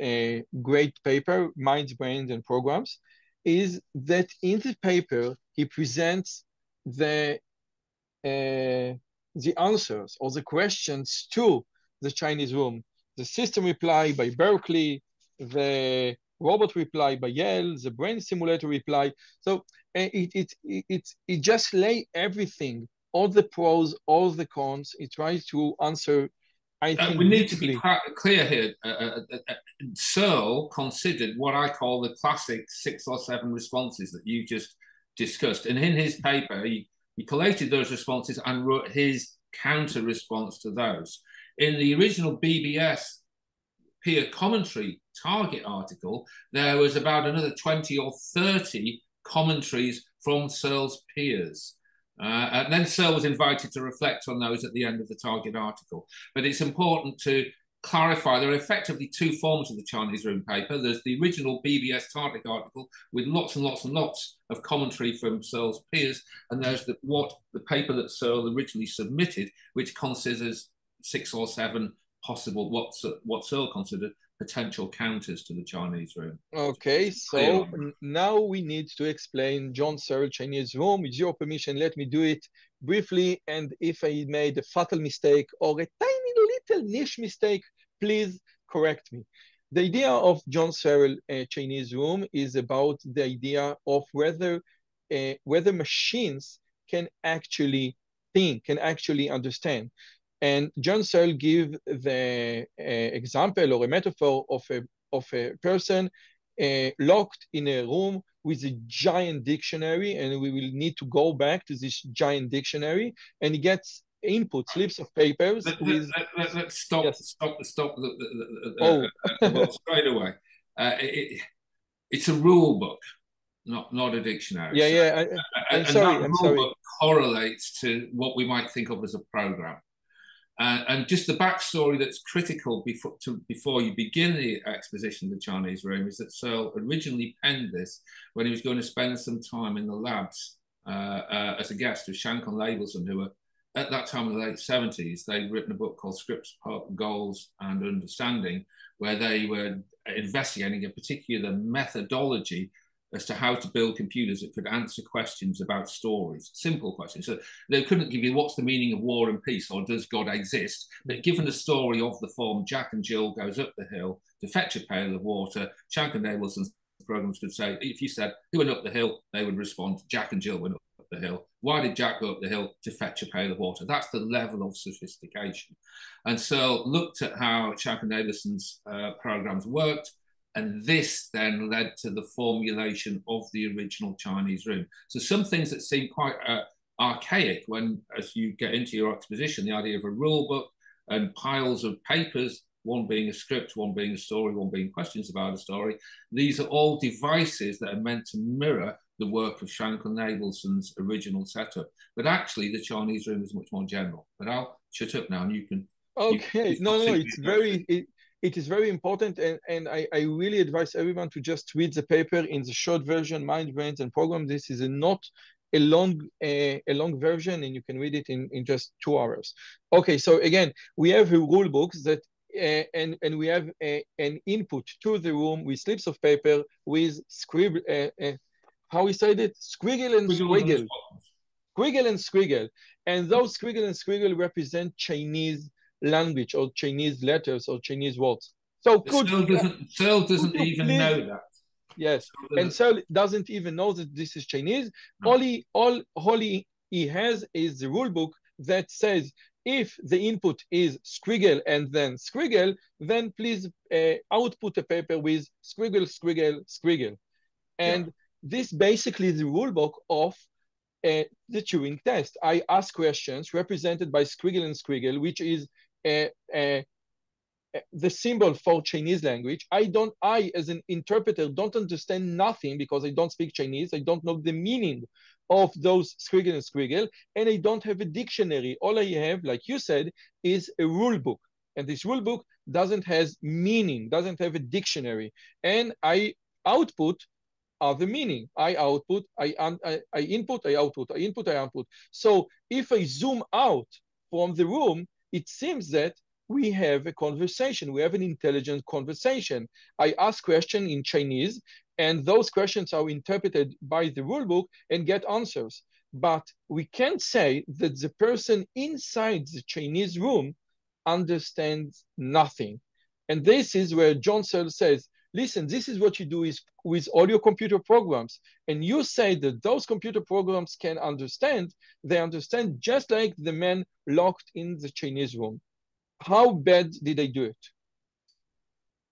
great paper, Minds, Brains, and Programs, is that in the paper, he presents the answers or the questions to the Chinese room. The system reply by Berkeley, the robot reply by Yale, the brain simulator reply. So it just lay everything, all the pros, all the cons. It tries to answer I think we need to be deeply. clear here. Searle considered what I call the classic 6 or 7 responses that you just discussed. And in his paper, he collated those responses and wrote his counter response to those. In the original BBS peer commentary target article, there was about another 20 or 30 commentaries from Searle's peers. And then Searle was invited to reflect on those at the end of the target article. But it's important to clarify there are effectively 2 forms of the Chinese room paper. There's the original BBS target article with lots and lots and lots of commentary from Searle's peers, and there's the paper that Searle originally submitted, which considers 6 or 7 possible what Searle considered potential counters to the Chinese room. Okay, so now we need to explain John Searle Chinese room. With your permission, let me do it briefly. And if I made a fatal mistake or a tiny little niche mistake, please correct me. The idea of John Searle Chinese room is about the idea of whether machines can actually think, can actually understand. And John Searle gives the example or a metaphor of a person locked in a room with a giant dictionary, and we will need to go back to this giant dictionary, and he gets input slips of papers. Let's stop. Yes. Stop straight away. It's a rule book, not a dictionary. Yeah. I'm sorry. That rule book correlates to what we might think of as a program. And just the backstory that's critical before you begin the exposition of the Chinese room is that Searle originally penned this when he was going to spend some time in the labs as a guest with Shank and Labelson, who were at that time in the late 70s. They'd written a book called Scripts, Goals and Understanding, where they were investigating a particular methodology as to how to build computers that could answer questions about stories, simple questions. So they couldn't give you what's the meaning of war and peace or does God exist, but given a story of the form Jack and Jill goes up the hill to fetch a pail of water, Shank and Abelson's programs could say, if you said who went up the hill, they would respond, Jack and Jill went up the hill. Why did Jack go up the hill? To fetch a pail of water. That's the level of sophistication. And so looked at how Shank and Abelson's programs worked, and this then led to the formulation of the original Chinese room. So some things that seem quite archaic when, as you get into your exposition, the idea of a rule book and piles of papers, one being a script, one being a story, one being questions about a story. These are all devices that are meant to mirror the work of Shank and Abelson's original setup. But actually, the Chinese room is much more general. But I'll shut up now and you can... Okay, no, it is very important, and I really advise everyone to just read the paper in the short version, Mind, Brains, and Program. This is not a long version, and you can read it in just 2 hours. Okay, so again, we have a rule book that, and we have an input to the room with slips of paper with scribble, how we said it? Squiggle and squiggle. Squiggle and squiggle. And those squiggle and squiggle represent Chinese language or Chinese letters or Chinese words. So Searle doesn't even know that. Yes, and Searle doesn't even know that this is Chinese. No. All he has is the rule book that says if the input is squiggle and then squiggle, then please output a paper with squiggle, squiggle, squiggle. And this basically is the rule book of the Turing test. I ask questions represented by squiggle and squiggle, which is the symbol for Chinese language. I, as an interpreter, don't understand nothing because I don't speak Chinese. I don't know the meaning of those squiggle and squiggle, and I don't have a dictionary. All I have, like you said, is a rule book. And this rule book doesn't have meaning, doesn't have a dictionary. And I output the meaning. I output, I input, I output, I input, I output. So if I zoom out from the room, it seems that we have a conversation. We have an intelligent conversation. I ask questions in Chinese, and those questions are interpreted by the rule book and get answers. But we can't say that the person inside the Chinese room understands nothing. And this is where John Searle says, listen, this is what you do is with all your computer programs. And you say that those computer programs can understand, they understand just like the man locked in the Chinese room. how bad did I do it?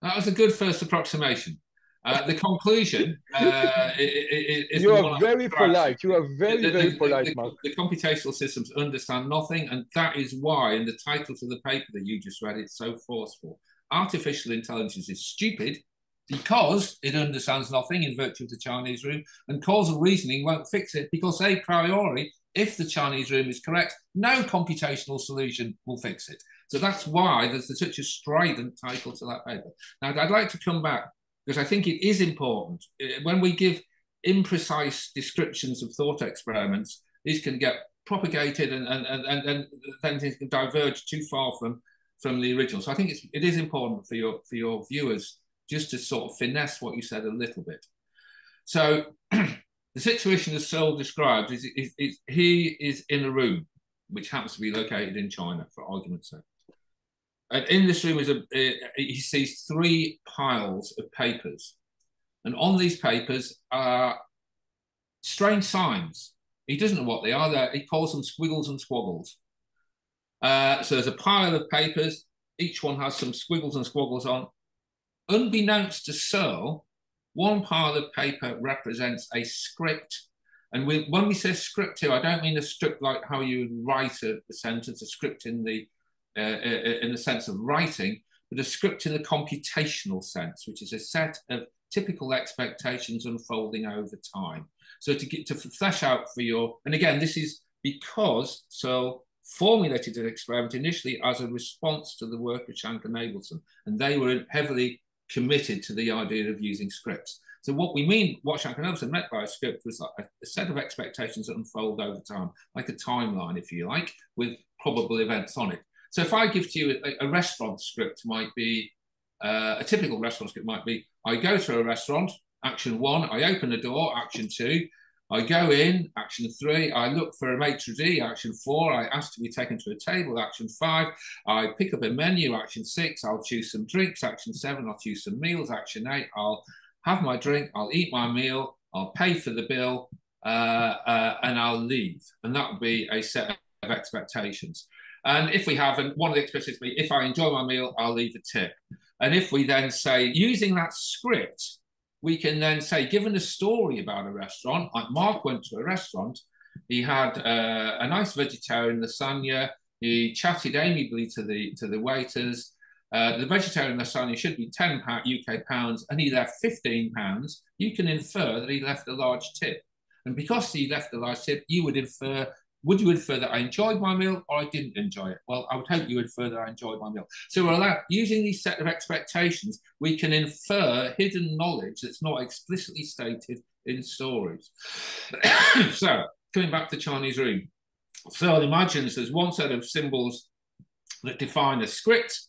That was a good first approximation. The conclusion is you are very polite. You are very polite, Mark. The computational systems understand nothing, and that is why in the title to the paper that you just read, it's so forceful. Artificial intelligence is stupid because it understands nothing in virtue of the Chinese room, and causal reasoning won't fix it because a priori, if the Chinese room is correct, no computational solution will fix it. So that's why there's such a strident title to that paper. Now, I'd like to come back because I think it is important. When we give imprecise descriptions of thought experiments, these can get propagated and then things can diverge too far from the original. So I think it is important for your viewers just to sort of finesse what you said a little bit. So the situation as Searle described is he is in a room which happens to be located in China, for argument's sake. And in this room he sees 3 piles of papers. And on these papers are strange signs. He doesn't know what they are. He calls them squiggles and squaggles. So there's a pile of papers. Each one has some squiggles and squaggles on. Unbeknownst to Searle, one pile of paper represents a script. And when we say script here, I don't mean a script like how you would write a sentence, a script in the sense of writing, but a script in the computational sense, which is a set of typical expectations unfolding over time. So to flesh out for your, and again, this is because Searle formulated an experiment initially as a response to the work of Shanker Abelson, and they were heavily committed to the idea of using scripts. So what Shanker Abelson meant by a script was like a set of expectations that unfold over time, like a timeline, if you like, with probable events on it. So if I give to you a restaurant script, might be a typical restaurant script might be: I go through a restaurant, action 1, I open the door, action 2, I go in, action 3, I look for a maitre d', action 4, I ask to be taken to a table, action 5, I pick up a menu, action 6, I'll choose some drinks, action 7, I'll choose some meals, action 8, I'll have my drink, I'll eat my meal, I'll pay for the bill, and I'll leave. And that would be a set of expectations. And if we have, and one of the expectations would be, if I enjoy my meal, I'll leave a tip. And if we then say, using that script, we can then say, given a story about a restaurant, like Mark went to a restaurant, he had a nice vegetarian lasagna, he chatted amiably to the waiters. The vegetarian lasagna should be £10 UK pounds, and he left £15. You can infer that he left a large tip. And because he left a large tip, would you infer that I enjoyed my meal or I didn't enjoy it? Well, I would hope you infer that I enjoyed my meal. So we're allowed, using these set of expectations, we can infer hidden knowledge that's not explicitly stated in stories. So, coming back to the Chinese room. So imagines there's one set of symbols that define a script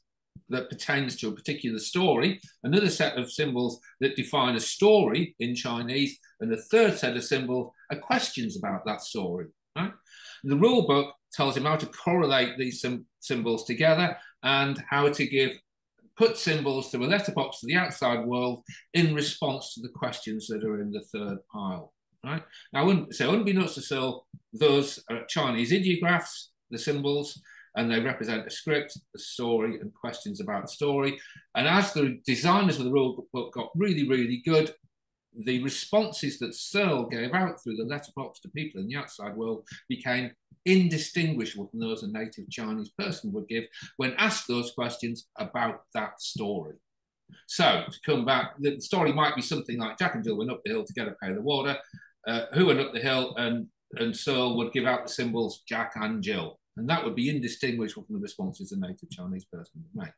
that pertains to a particular story, another set of symbols that define a story in Chinese, and the third set of symbols are questions about that story. Right? The rule book tells him how to correlate these symbols together and how to put symbols through a letterbox to the outside world in response to the questions that are in the third pile. Right? Now, so unbeknownst to Searle, those are Chinese ideographs, the symbols, and they represent a script, a story, and questions about the story. And as the designers of the rule book got really, really good, the responses that Searle gave out through the letterbox to people in the outside world became indistinguishable from those a native Chinese person would give when asked those questions about that story. So to come back, the story might be something like Jack and Jill went up the hill to get a pail of water. Who went up the hill? And Searle would give out the symbols Jack and Jill. And that would be indistinguishable from the responses a native Chinese person would make.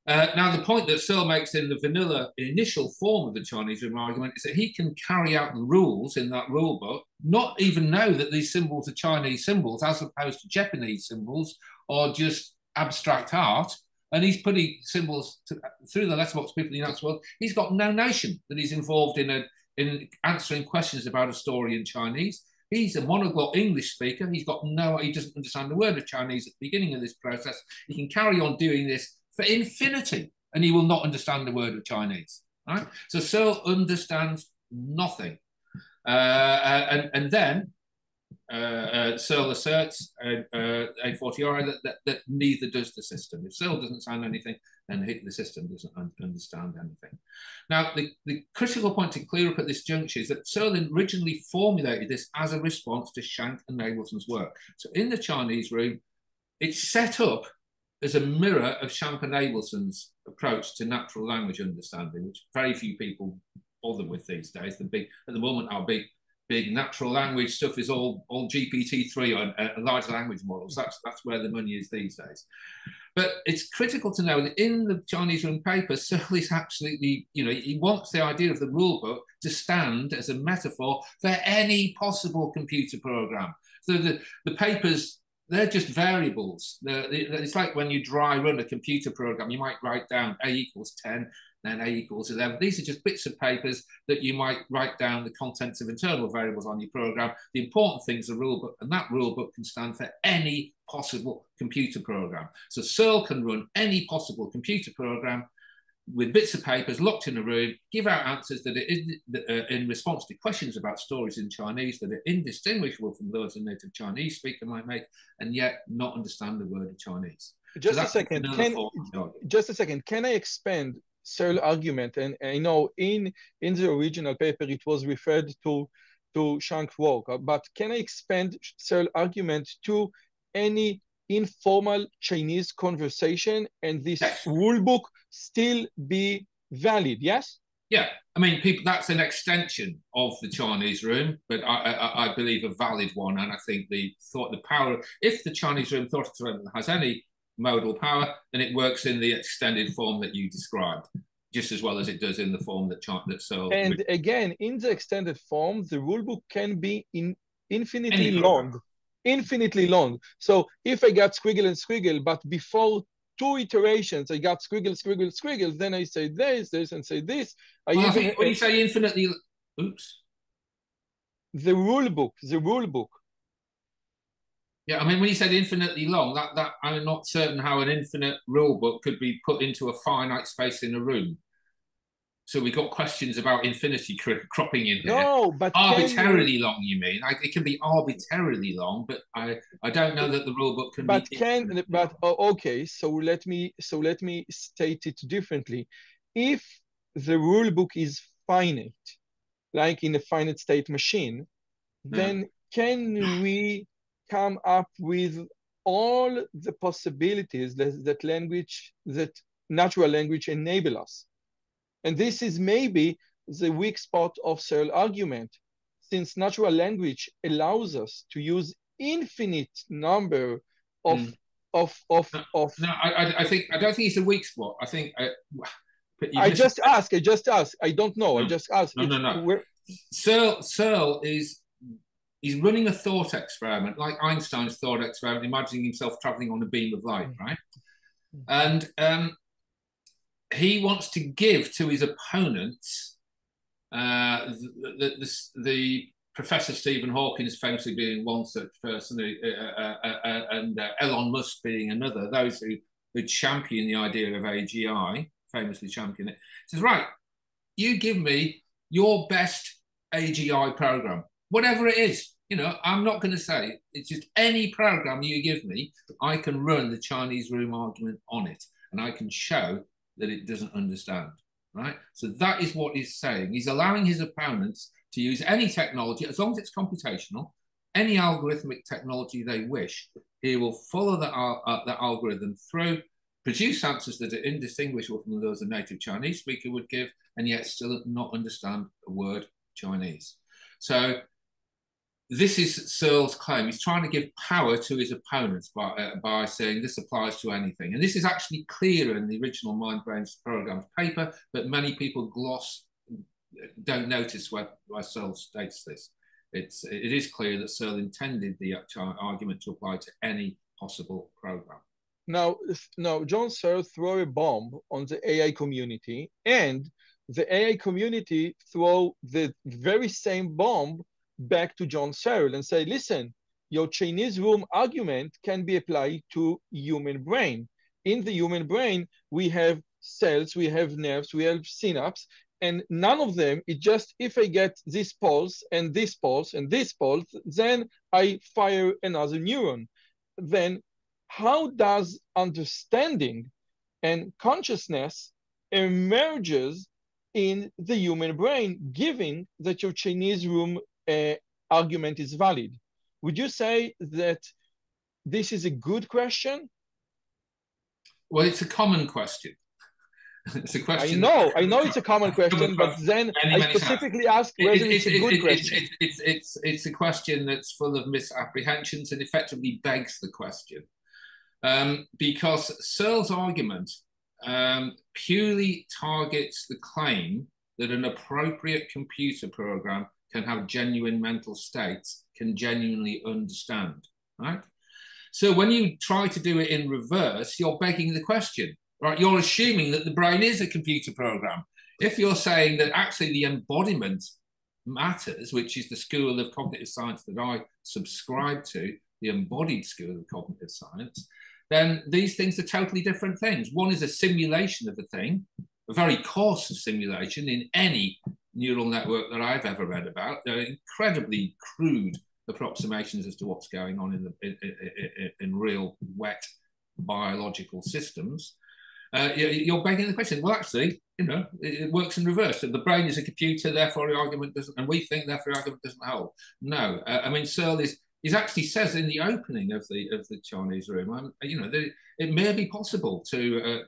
Now, the point that Searle makes in the vanilla initial form of the Chinese room argument is that he can carry out the rules in that rule book, not even know that these symbols are Chinese symbols as opposed to Japanese symbols or just abstract art. And he's putting symbols through the letterbox people in the United world. He's got no notion that he's involved in answering questions about a story in Chinese. He's a monoglot English speaker. He doesn't understand a word of Chinese at the beginning of this process. He can carry on doing this for infinity, and he will not understand a word of Chinese. Right? So Searle understands nothing. And then Searle asserts a fortiori that neither does the system. If Searle doesn't sound anything, then the system doesn't understand anything. Now, the critical point to clear up at this juncture is that Searle originally formulated this as a response to Shank and Abelson's work. So in the Chinese room, it's set up as a mirror of Shank and Abelson's approach to natural language understanding, which very few people bother with these days. At the moment, our big natural language stuff is all GPT-3 on large language models. That's where the money is these days. But it's critical to know that in the Chinese room paper, Searle is absolutely, he wants the idea of the rule book to stand as a metaphor for any possible computer program. So the papers, they're just variables. It's like when you dry run a computer program, you might write down A equals 10, then A equals 11. These are just bits of papers that you might write down the contents of internal variables on your program. The important thing is the rule book, and that rule book can stand for any possible computer program. So Searle can run any possible computer program with bits of papers locked in a room, give out answers that are in response to questions about stories in Chinese that are indistinguishable from those a native Chinese speaker might make, and yet not understand the word of Chinese. Just a second. Can I expand Searle's argument? And I know in the original paper it was referred to Shank's work, but can I expand Searle's argument to any informal Chinese conversation and this rule book still be valid? Yes? Yeah, I mean, that's an extension of the Chinese room, but I believe a valid one. And I think the power, if the Chinese room thought experiment has any modal power, then it works in the extended form that you described, just as well as it does in the form that Searle. And again, in the extended form, the rulebook can be infinitely long. Infinitely long. So if I got squiggle and squiggle, but before 2 iterations, I got squiggle, squiggle, squiggle, then I say this, and say this. I think when you say infinitely, oops. The rule book. Yeah, I mean, when you said infinitely long, that I'm not certain how an infinite rule book could be put into a finite space in a room. So we got questions about infinity cropping in here. No, but arbitrarily long, you mean? It can be arbitrarily long, but I don't know that the rule book can be. Okay, so let me state it differently. If the rule book is finite, like in a finite state machine, then can we come up with all the possibilities that natural language enable us? And this is maybe the weak spot of Searle's argument, since natural language allows us to use infinite number of. No, I don't think it's a weak spot. I think. I just ask. I don't know. I just ask. No. Searle he's running a thought experiment, like Einstein's thought experiment, imagining himself traveling on a beam of light, right? And he wants to give to his opponents, the Professor Stephen Hawking famously being one such person, and Elon Musk being another, those who champion the idea of AGI, famously champion it. He says, right, you give me your best AGI program, whatever it is. I'm not going to say, it's just any program you give me, I can run the Chinese room argument on it, and I can show that it doesn't understand, right? So that is what he's saying. He's allowing his opponents to use any technology, as long as it's computational, any algorithmic technology they wish. He will follow that algorithm through, produce answers that are indistinguishable from those a native Chinese speaker would give, and yet still not understand a word Chinese. So this is Searle's claim. He's trying to give power to his opponents by saying this applies to anything. And this is actually clearer in the original Mind Brains Programs paper, but many people don't notice where Searle states this. It is clear that Searle intended the argument to apply to any possible program. Now, John Searle threw a bomb on the AI community, and the AI community threw the very same bomb back to John Searle and say, listen, your Chinese room argument can be applied to human brain. In the human brain, we have cells, we have nerves, we have synapses, and none of them, it's just if I get this pulse and this pulse and this pulse, then I fire another neuron. Then how does understanding and consciousness emerges in the human brain, given that your Chinese room argument is valid? Would you say that this is a good question? Well, it's a common question. It's a question. I know it's a common question, but then I specifically asked whether it's a good question. It's a question that's full of misapprehensions and effectively begs the question. Because Searle's argument purely targets the claim that an appropriate computer program can have genuine mental states, can genuinely understand, right? So when you try to do it in reverse, you're begging the question, right? You're assuming that the brain is a computer program. If you're saying that actually the embodiment matters, which is the school of cognitive science that I subscribe to, the embodied school of cognitive science, then these things are totally different things. One is a simulation of a thing, a very coarse simulation in any neural network that I've ever read about. They're incredibly crude approximations as to what's going on in real wet biological systems. You're begging the question, well, actually, you know, it works in reverse. So the brain is a computer, therefore the argument doesn't, and we think therefore the argument doesn't hold. No, I mean, Searle is actually says in the opening of the Chinese room, you know, it may be possible to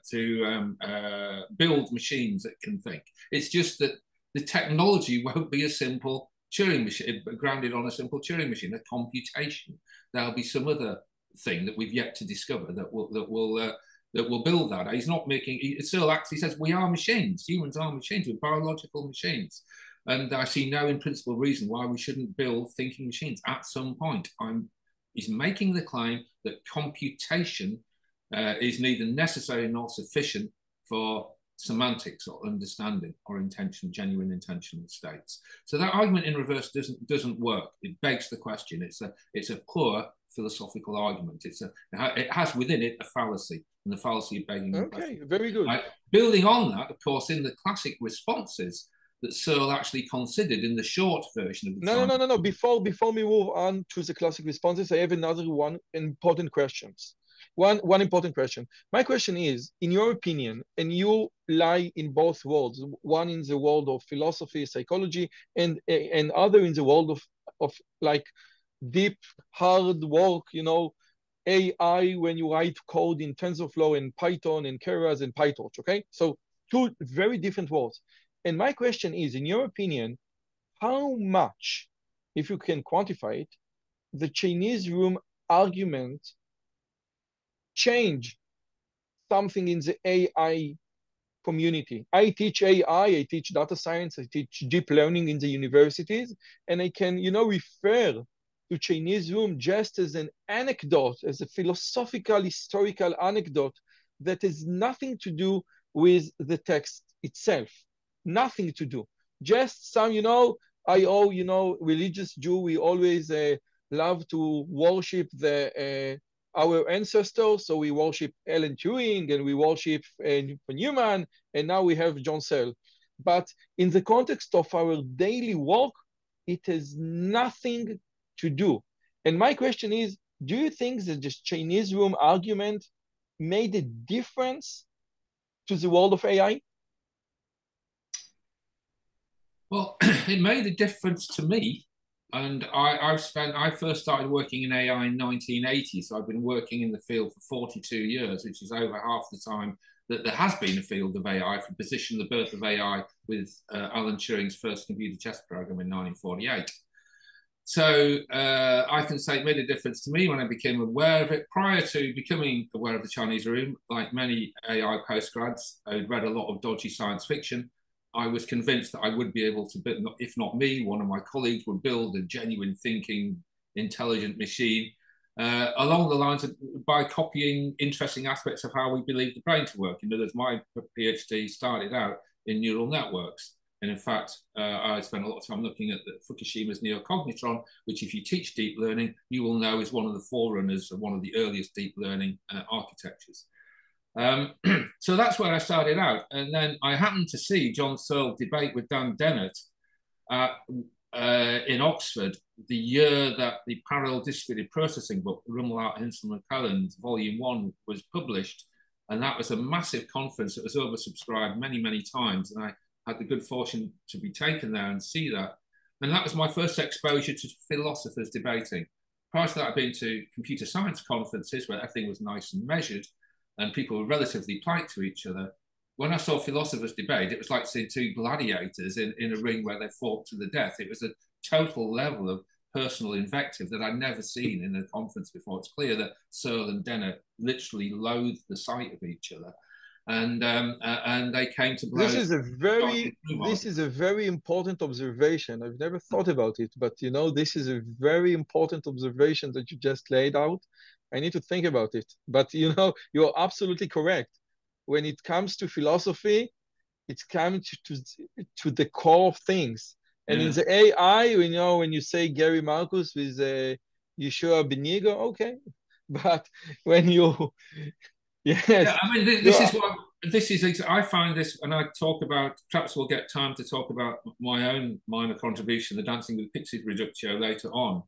build machines that can think. It's just that the technology won't be a simple Turing machine, grounded on a simple Turing machine, a computation. There'll be some other thing that we've yet to discover that will build that. He's not making. Searle actually says we are machines. Humans are machines. We're biological machines. And I see no in principle reason why we shouldn't build thinking machines at some point. He's making the claim that computation is neither necessary nor sufficient for semantics or understanding or intention, genuine intentional states. So that argument in reverse doesn't work. It begs the question. It's a poor philosophical argument. It has within it a fallacy, and the fallacy of begging the question. Okay, very good. Building on that, of course, in the classic responses that Searle actually considered in the short version of the No. Before we move on to the classic responses, I have another one important questions. One important question. My question is, in your opinion, and you lie in both worlds, one in the world of philosophy, psychology, and other in the world of like deep, hard work, you know, AI when you write code in TensorFlow and Python and Keras and PyTorch, okay? So two very different worlds. And my question is, in your opinion, how much, if you can quantify it, the Chinese room argument change something in the AI community? I teach AI, I teach data science, I teach deep learning in the universities, and I can, you know, refer to Chinese room just as an anecdote, as a philosophical, historical anecdote that has nothing to do with the text itself. Nothing to do. Just some, you know, religious Jew, we always love to worship our ancestors. So we worship Alan Turing and we worship Newman, and now we have John Searle. But in the context of our daily work, it has nothing to do. And my question is, do you think that this Chinese room argument made a difference to the world of AI? Well, it made a difference to me. And I first started working in AI in 1980, so I've been working in the field for 42 years, which is over half the time that there has been a field of AI, from Position the Birth of AI with Alan Turing's first computer chess program in 1948. So I can say it made a difference to me when I became aware of it. Prior to becoming aware of the Chinese room, like many AI postgrads, I'd read a lot of dodgy science fiction. I was convinced that I would be able to build, if not me, one of my colleagues would build a genuine thinking, intelligent machine along the lines of by copying interesting aspects of how we believe the brain to work. In other words, my PhD started out in neural networks. And in fact, I spent a lot of time looking at Fukushima's neocognitron, which if you teach deep learning, you will know is one of the forerunners of one of the earliest deep learning architectures. So that's where I started out. And then I happened to see John Searle debate with Dan Dennett in Oxford the year that the Parallel Distributed Processing book, Rummel, Hinsel and Cullen's Volume 1, was published. And that was a massive conference that was oversubscribed many, many times. And I had the good fortune to be taken there and see that. And that was my first exposure to philosophers debating. Prior to that, I'd been to computer science conferences where everything was nice and measured and people were relatively polite to each other. When I saw philosophers debate, it was like seeing two gladiators in a ring where they fought to the death. It was a total level of personal invective that I'd never seen in a conference before. It's clear that Searle and Dennett literally loathed the sight of each other. And they came to blows. This is a very important observation. I've never thought about it, but you know, this is a very important observation that you just laid out. I need to think about it. But you know, you're absolutely correct. When it comes to philosophy, it's coming to the core of things. And in the AI, you know, when you say Gary Marcus with Yeshua Benigo, okay. But when you yes. Yeah, I mean, this is, I find this, and I talk about, perhaps we'll get time to talk about my own minor contribution, the Dancing with Pixies reductio later on,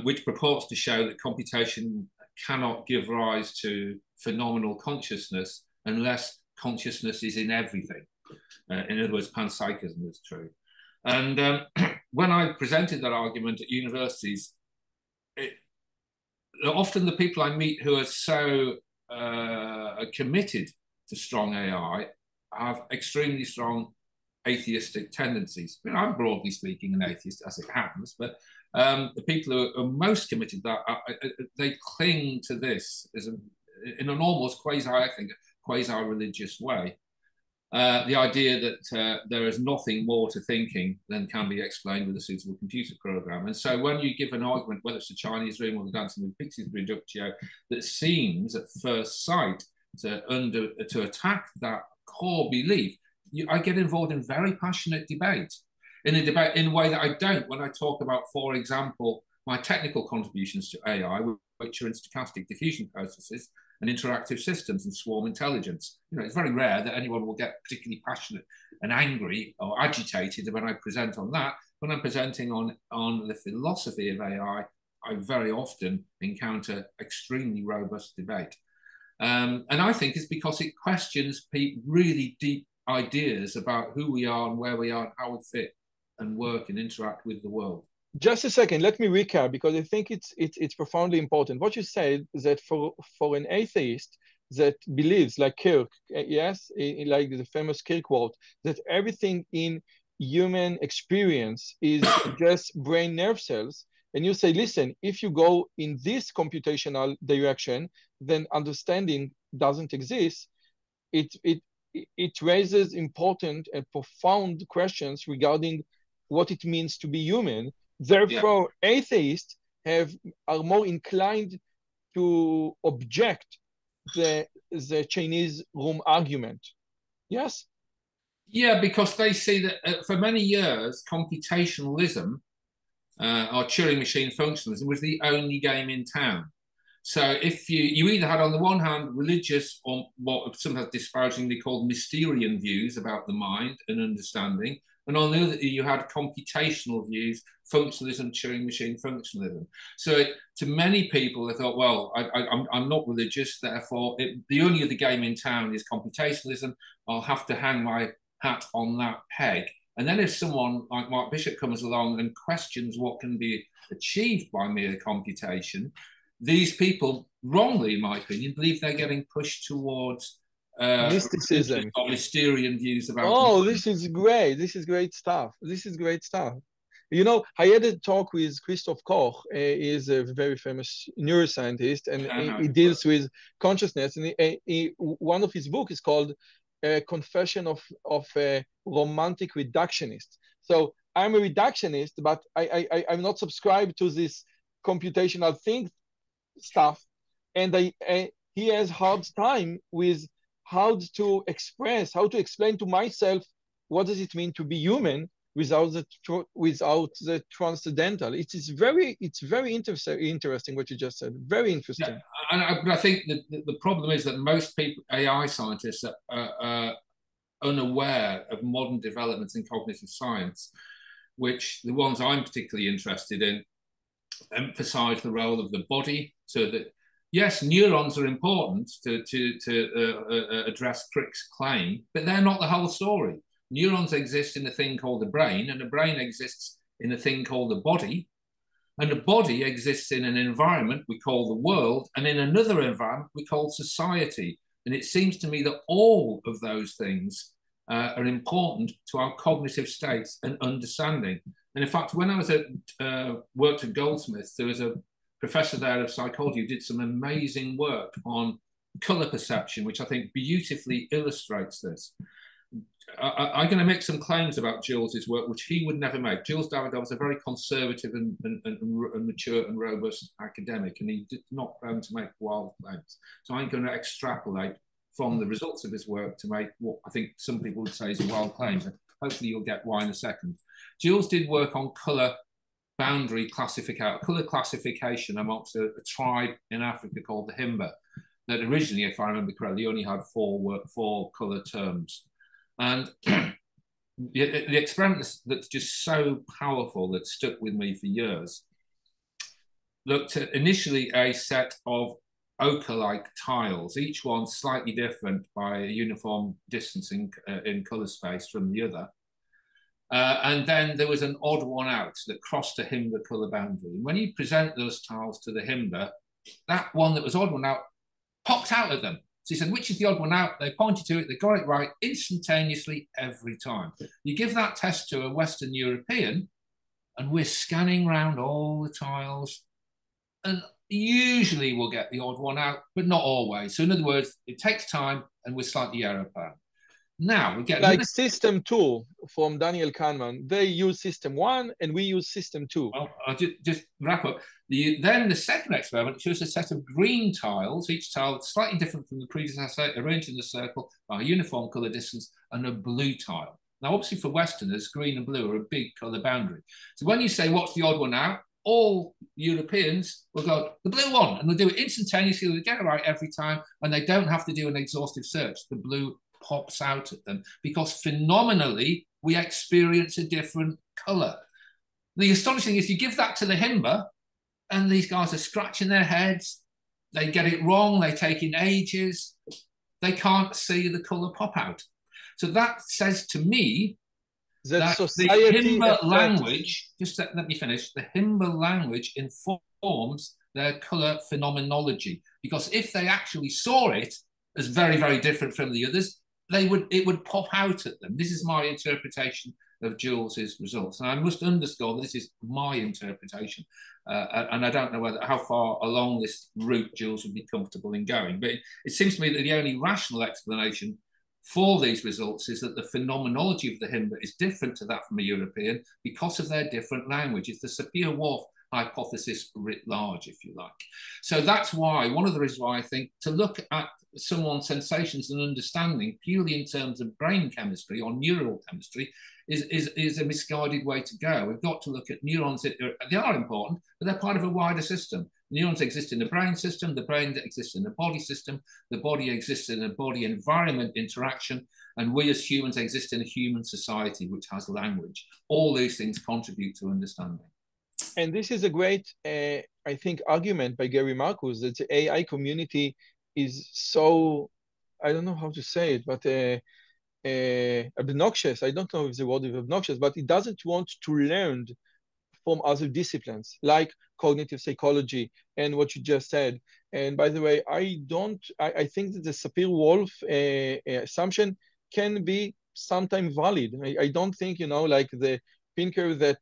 which purports to show that computation cannot give rise to phenomenal consciousness unless consciousness is in everything. In other words, panpsychism is true. And when I presented that argument at universities, often the people I meet who are so committed to strong AI have extremely strong atheistic tendencies. I mean, I'm broadly speaking an atheist, as it happens, but the people who are most committed to that, they cling to this as in an almost quasi-religious way. The idea that there is nothing more to thinking than can be explained with a suitable computer program. And so when you give an argument, whether it's the Chinese room or the Dancing with Pixies reductio, that seems at first sight to attack that core belief, I get involved in very passionate debate. In a way that I don't when I talk about, for example, my technical contributions to AI, which are in stochastic diffusion processes and interactive systems and swarm intelligence. You know, it's very rare that anyone will get particularly passionate and angry or agitated when I present on that. When I'm presenting on the philosophy of AI, I very often encounter extremely robust debate. And I think it's because it questions really deep ideas about who we are and where we are and how we fit and work and interact with the world. Just a second, let me recap, because I think it's profoundly important. What you said is that for an atheist that believes, like Kirk, yes, like the famous Kirk quote, that everything in human experience is just brain nerve cells, and you say, listen, if you go in this computational direction, then understanding doesn't exist. It raises important and profound questions regarding what it means to be human. Therefore, atheists are more inclined to object the Chinese room argument. Yes? Yeah, because they see that for many years, computationalism or Turing machine functionalism was the only game in town. So if you either had, on the one hand, religious or what sometimes disparagingly called Mysterian views about the mind and understanding, and on the other, you had computational views, functionalism, Turing machine functionalism. So to many people, they thought, well, I'm not religious, therefore the only other game in town is computationalism. I'll have to hang my hat on that peg. And then if someone like Mark Bishop comes along and questions what can be achieved by mere computation, these people, wrongly in my opinion, believe they're getting pushed towards mysticism or Mysterian views about. Oh, this is great. This is great stuff. This is great stuff. You know, I had a talk with Christoph Koch. He is a very famous neuroscientist, and he deals with consciousness. And one of his books is called Confession of a Romantic Reductionist. So I'm a reductionist, but I'm not subscribed to this computational thing stuff. And he has hard time with how to explain to myself what does it mean to be human, without the transcendental. It's very interesting what you just said. Very interesting. Yeah, but I think the problem is that most people, AI scientists, are unaware of modern developments in cognitive science, which the ones I'm particularly interested in emphasize the role of the body. So that, yes, neurons are important to address Crick's claim, but they're not the whole story. Neurons exist in a thing called the brain, and the brain exists in a thing called the body, and the body exists in an environment we call the world, and in another environment we call society. And it seems to me that all of those things are important to our cognitive states and understanding. And in fact, when I was worked at Goldsmiths, there was a professor there of psychology who did some amazing work on color perception, which I think beautifully illustrates this. I'm going to make some claims about Jules's work, which he would never make. Jules Davidoff was a very conservative and mature and robust academic, and he did not prone to make wild claims. So I'm going to extrapolate from the results of his work to make what I think some people would say is a wild claim. And hopefully you'll get why in a second. Jules did work on color boundary classification amongst a tribe in Africa called the Himba, that originally, if I remember correctly, only had four color terms. And the experiment that's just so powerful that stuck with me for years looked at initially a set of ochre-like tiles, each one slightly different by a uniform distance in color space from the other. And then there was an odd one out that crossed a Himba color boundary. And when you present those tiles to the Himba, that one that was odd one out popped out at them. So he said, which is the odd one out? They pointed to it, they got it right instantaneously every time. You give that test to a Western European, and we're scanning around all the tiles, and usually we'll get the odd one out, but not always. So in other words, it takes time, and we're slightly error prone. Now we get like system 2 from Daniel Kahneman. They use system 1 and we use system 2. Well, I'll just wrap up. Then the second experiment shows a set of green tiles, each tile slightly different from the predecessor, arranged in a circle by a uniform color distance, and a blue tile. Now, obviously for Westerners, green and blue are a big color boundary. So when you say, what's the odd one out? All Europeans will go, the blue one, and they'll do it instantaneously. They'll get it right every time, and they don't have to do an exhaustive search. The blue pops out at them because phenomenally we experience a different color. The astonishing thing is you give that to the Himba and these guys are scratching their heads, they get it wrong, they take in ages, they can't see the color pop out. So that says to me that the Himba language, just let me finish, the Himba language informs their color phenomenology, because if they actually saw it as very, very different from the others, it would pop out at them. This is my interpretation of Jules's results. And I must underscore this is my interpretation. And I don't know how far along this route Jules would be comfortable in going. But it seems to me that the only rational explanation for these results is that the phenomenology of the Himba is different to that from a European because of their different language. It's the Sapir-Whorf hypothesis writ large, if you like. So that's why, one of the reasons why I think to look at someone's sensations and understanding purely in terms of brain chemistry or neural chemistry is a misguided way to go. We've got to look at neurons. They are important, but they're part of a wider system. Neurons exist in the brain system, the brain exists in the body system, the body exists in a body environment interaction, and we as humans exist in a human society which has language. All these things contribute to understanding. And this is a great, I think, argument by Gary Marcus that the AI community is so, I don't know how to say it, but obnoxious. I don't know if the word is obnoxious, but it doesn't want to learn from other disciplines like cognitive psychology and what you just said. And by the way, I think that the Sapir-Whorf assumption can be sometimes valid. I don't think, like the thinker that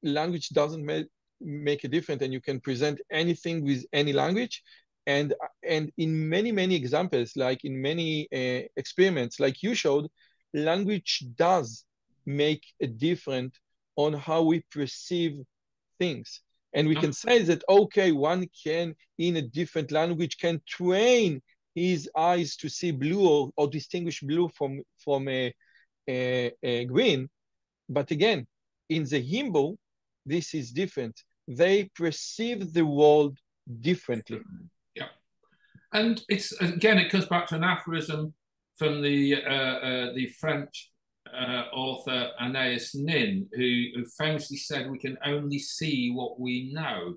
language doesn't make a difference and you can present anything with any language. And in many, many examples, like in many experiments, like you showed, language does make a difference on how we perceive things. And we can say that, okay, one can, in a different language, can train his eyes to see blue or distinguish blue from green. But again, in the Himbo, this is different. They perceive the world differently. Yeah. And it's, again, it comes back to an aphorism from the French author Anais Nin, who famously said, we can only see what we know.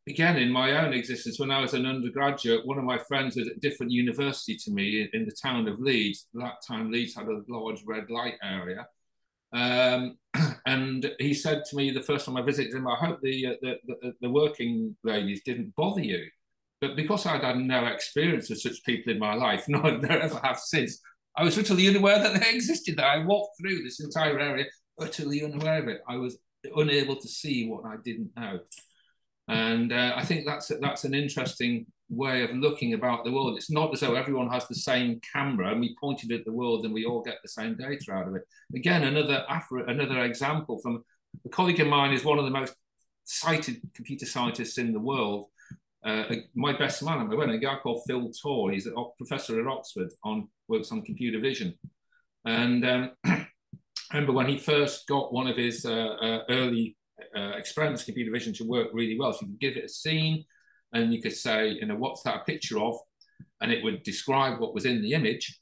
Again, in my own existence, when I was an undergraduate, one of my friends was at a different university to me in the town of Leeds. At that time, Leeds had a large red light area. And he said to me the first time I visited him, I hope the working ladies didn't bother you. But because I'd had no experience of such people in my life, nor ever have since, I was utterly unaware that they existed, that I walked through this entire area utterly unaware of it. I was unable to see what I didn't know. And I think that's an interesting way of looking about the world. It's not as though everyone has the same camera and we pointed at the world and we all get the same data out of it. Again, another example from a colleague of mine is one of the most cited computer scientists in the world. My best man at my wedding, a guy called Phil Torr. He's a professor at Oxford, works on computer vision. And I remember when he first got one of his early experiments, computer vision, to work really well. So you could give it a scene and you could say, you know, what's that a picture of? And it would describe what was in the image.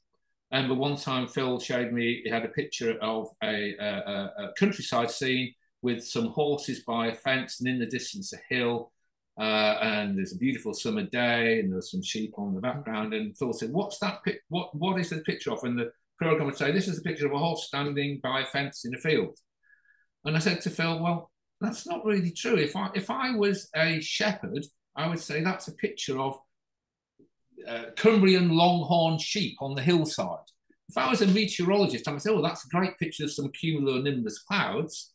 And one time Phil showed me, he had a picture of a countryside scene with some horses by a fence and in the distance a hill. And there's a beautiful summer day and there's some sheep on the background. And Phil said, what's that? What is the picture of? And the program would say, this is a picture of a horse standing by a fence in a field. And I said to Phil, well, that's not really true. If I was a shepherd, I would say that's a picture of Cumbrian longhorn sheep on the hillside. If I was a meteorologist, I would say, oh, that's a great picture of some cumulonimbus clouds.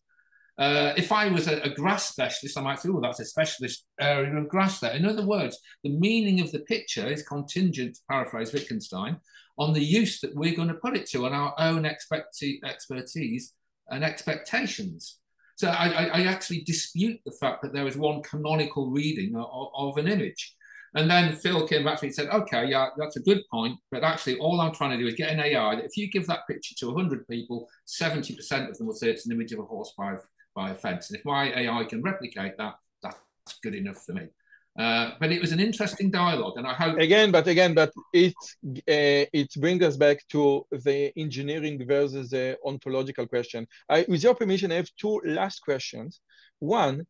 If I was a grass specialist, I might say, oh, that's a specialist area of grass there. In other words, the meaning of the picture is contingent, to paraphrase Wittgenstein, on the use that we're going to put it to, on our own expertise and expectations. So I actually dispute the fact that there is one canonical reading of an image. And then Phil came back to me and said, okay, yeah, that's a good point. But actually, all I'm trying to do is get an AI that if you give that picture to 100 people, 70% of them will say it's an image of a horse by a fence. And if my AI can replicate that, that's good enough for me. But it was an interesting dialogue, and I hope but it brings us back to the engineering versus the ontological question. With your permission, I have two last questions. One,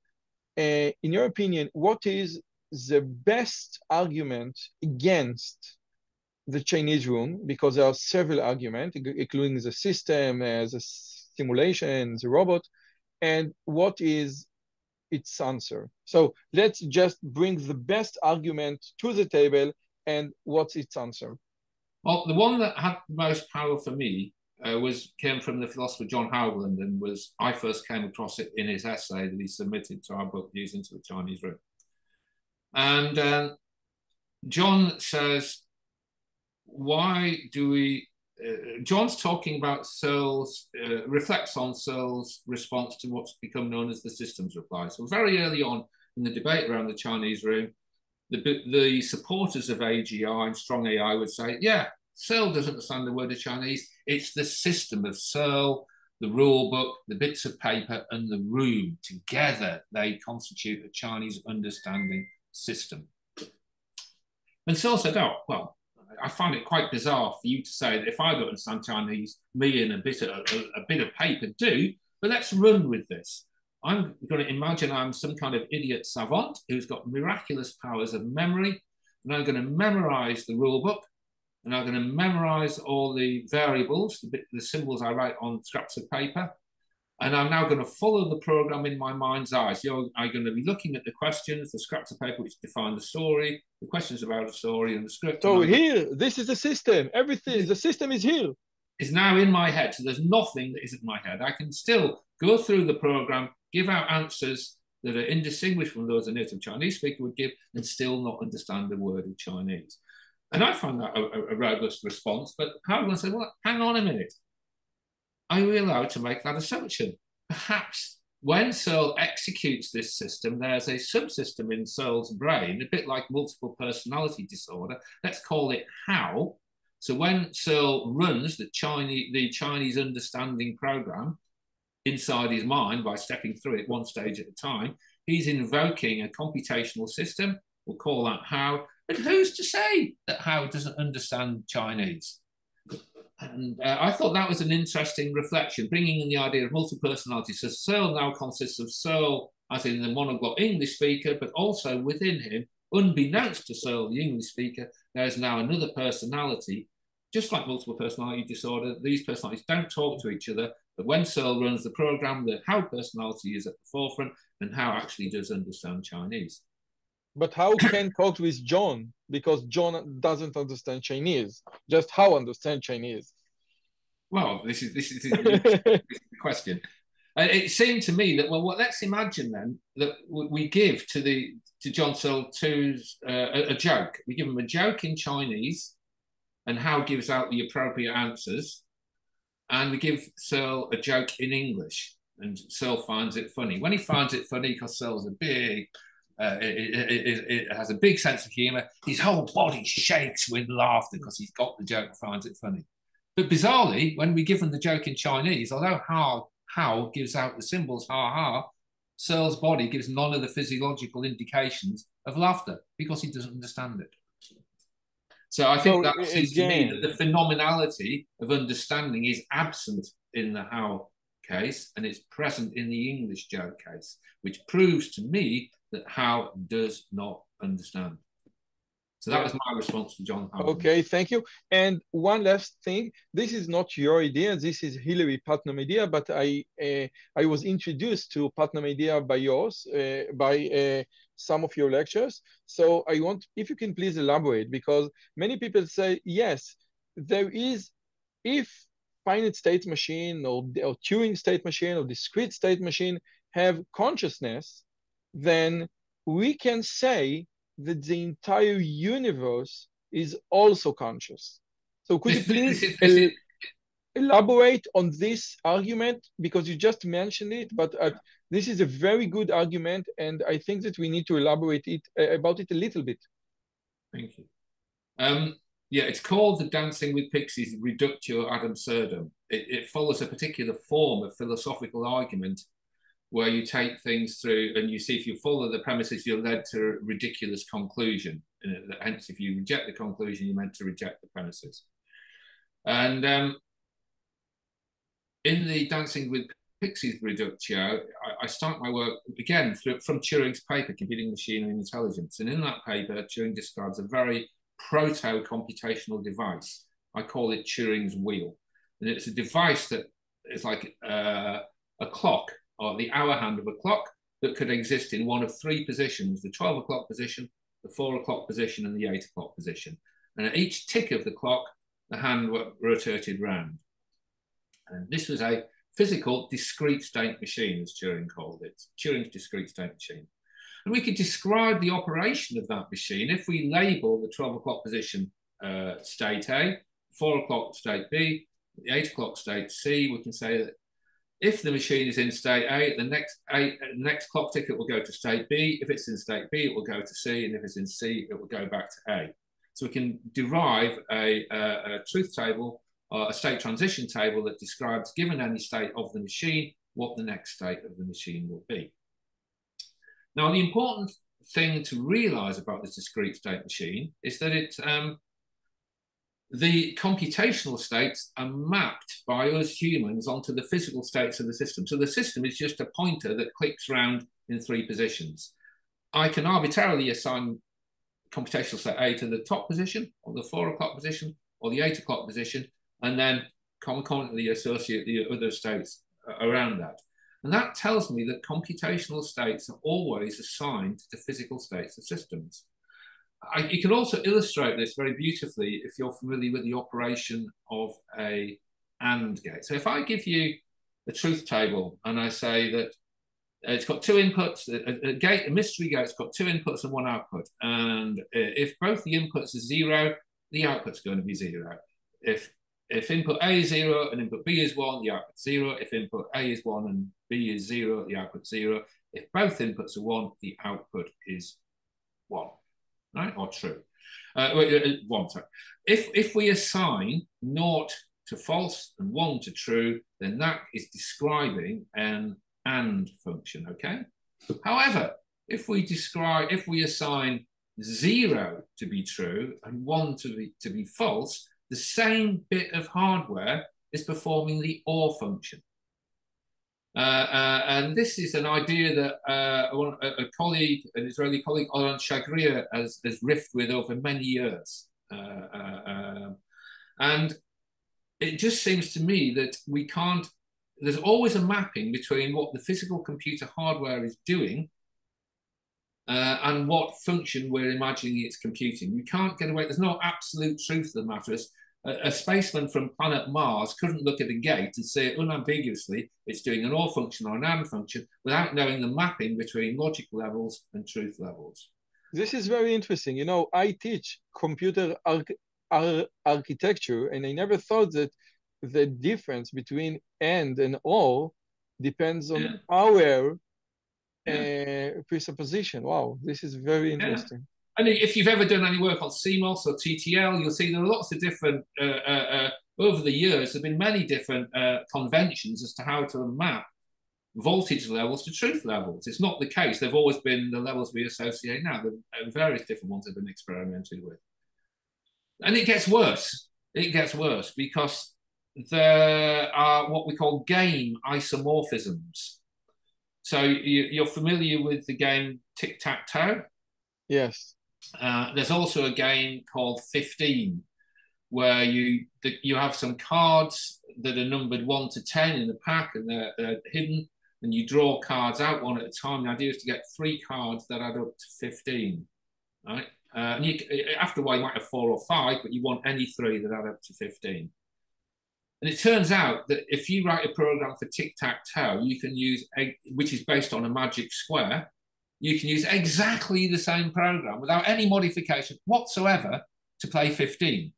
in your opinion, what is the best argument against the Chinese room? Because there are several arguments, including the system, the simulation, the robot, and what is its answer? So let's just bring the best argument to the table, and what's its answer? Well, the one that had the most power for me came from the philosopher John Howland, and I first came across it in his essay that he submitted to our book, Views into the Chinese Room. And John says, why do we John's talking about Searle's, reflects on Searle's response to what's become known as the systems reply. So very early on in the debate around the Chinese room, the supporters of AGI and strong AI would say, yeah, Searle doesn't understand the word of Chinese. It's the system of Searle, the rule book, the bits of paper, and the room. Together, they constitute a Chinese understanding system. And Searle said, oh, well, I find it quite bizarre for you to say that if I don't understand Chinese, me and a bit of paper do, but let's run with this. I'm going to imagine I'm some kind of idiot savant who's got miraculous powers of memory, and I'm going to memorize the rule book, and I'm going to memorize all the variables, the symbols I write on scraps of paper, and I'm now going to follow the program in my mind's eye. So I'm going to be looking at the questions, the scraps of paper which define the story, the questions about the story, and the script. So here, this is the system. Everything, the system is here. Is now in my head. So there's nothing that isn't in my head. I can still go through the program, give out answers that are indistinguishable from those a native Chinese speaker would give, and still not understand the word of Chinese. And I find that a robust response. But Howland said, well, hang on a minute. Are we allowed to make that assumption? Perhaps when Searle executes this system, there's a subsystem in Searle's brain, a bit like multiple personality disorder. Let's call it how, So when Searle runs the Chinese understanding program inside his mind by stepping through it one stage at a time, he's invoking a computational system. We'll call that How. But who's to say that How doesn't understand Chinese? And I thought that was an interesting reflection, bringing in the idea of multiple personalities. So Searle now consists of Searle, as in the monoglot English speaker, but also within him, unbeknownst to Searle, the English speaker, there's now another personality. Just like multiple personality disorder, these personalities don't talk to each other. But when Searle runs the program, the How personality is at the forefront, and How actually does understand Chinese. But How can talk with John, because John doesn't understand Chinese. Just How understand Chinese. Well, this is the question. It seemed to me that, well, let's imagine then that we give to John Searle a joke. We give him a joke in Chinese, and How gives out the appropriate answers, and we give Searle a joke in English, and Searle finds it funny. When he finds it funny, because Searle's it has a big sense of humor, his whole body shakes with laughter because he's got the joke and finds it funny. But bizarrely, when we give him the joke in Chinese, although How gives out the symbols ha ha, Searle's body gives none of the physiological indications of laughter because he doesn't understand it. So I think that seems to me that the phenomenality of understanding is absent in the How case, and it's present in the English joke case, which proves to me that How does not understand. So that was my response to John Howard. Okay, thank you. And one last thing, this is not your idea, this is Hilary Putnam idea, but I was introduced to Putnam idea by yours, by some of your lectures. So I want, if you can please elaborate, because many people say, yes, there is, if finite state machine or Turing state machine or discrete state machine have consciousness, then we can say that the entire universe is also conscious. So could you please elaborate on this argument? Because you just mentioned it, but this is a very good argument, and I think that we need to elaborate about it a little bit. Thank you. Yeah, it's called the Dancing with Pixies reductio ad absurdum. It follows a particular form of philosophical argument where you take things through and you see if you follow the premises, you're led to a ridiculous conclusion. And hence, if you reject the conclusion, you're meant to reject the premises. And in the Dancing with Pixies reductio, I start my work, again, from Turing's paper, Computing, Machine and Intelligence. And in that paper, Turing describes a very proto-computational device. I call it Turing's wheel. And it's a device that is like a clock, or the hour hand of a clock, that could exist in one of three positions: the 12 o'clock position, the 4 o'clock position, and the 8 o'clock position. And at each tick of the clock, the hand rotated round. And this was a physical discrete state machine, as Turing called it, Turing's discrete state machine. And we could describe the operation of that machine if we label the 12 o'clock position state A, 4 o'clock state B, the 8 o'clock state C. We can say that if the machine is in state A, the next clock tick, it will go to state B. If it's in state B, it will go to C. And if it's in C, it will go back to A. So we can derive a truth table, or a state transition table that describes, given any state of the machine, what the next state of the machine will be. Now, the important thing to realize about this discrete state machine is that the computational states are mapped by us humans onto the physical states of the system. So the system is just a pointer that clicks around in three positions. I can arbitrarily assign computational state A to the top position, or the 4 o'clock position, or the 8 o'clock position, and then concurrently associate the other states around that. And that tells me that computational states are always assigned to physical states of systems. You can also illustrate this very beautifully if you're familiar with the operation of an AND gate. So if I give you a truth table and I say that it's got two inputs, a mystery gate's got two inputs and one output. And if both the inputs are 0, the output's going to be 0. If input A is 0 and input B is 1, the output's 0. If input A is 1 and B is 0, the output's 0. If both inputs are 1, the output is 1. Right, or true. One, sorry. If we assign naught to false and 1 to true, then that is describing an AND function, okay? However, if we assign 0 to be true and 1 to be false, the same bit of hardware is performing the OR function. And this is an idea that a colleague, an Israeli colleague, Oran Shagrir, has riffed with over many years. And it just seems to me that we can't, there's always a mapping between what the physical computer hardware is doing and what function we're imagining it's computing. We can't get away, there's no absolute truth of the matter. A spaceman from planet Mars couldn't look at a gate and say unambiguously it's doing an OR function or an AND function without knowing the mapping between logic levels and truth levels. This is very interesting. You know, I teach computer architecture, and I never thought that the difference between AND and OR depends on our presupposition. Wow, this is very interesting. And if you've ever done any work on CMOS or TTL, you'll see there are lots of different, over the years, there have been many different conventions as to how to map voltage levels to truth levels. It's not the case. They've always been the levels we associate now. Various different ones have been experimented with. And it gets worse. It gets worse because there are what we call game isomorphisms. So you're familiar with the game tic-tac-toe? Yes. There's also a game called 15, where you have some cards that are numbered 1 to 10 in a pack, and they're hidden, and you draw cards out one at a time. The idea is to get 3 cards that add up to 15, right? And after a while, you might have 4 or 5, but you want any 3 that add up to 15. And it turns out that if you write a program for tic-tac-toe, you can use, which is based on a magic square, you can use exactly the same program without any modification whatsoever to play 15,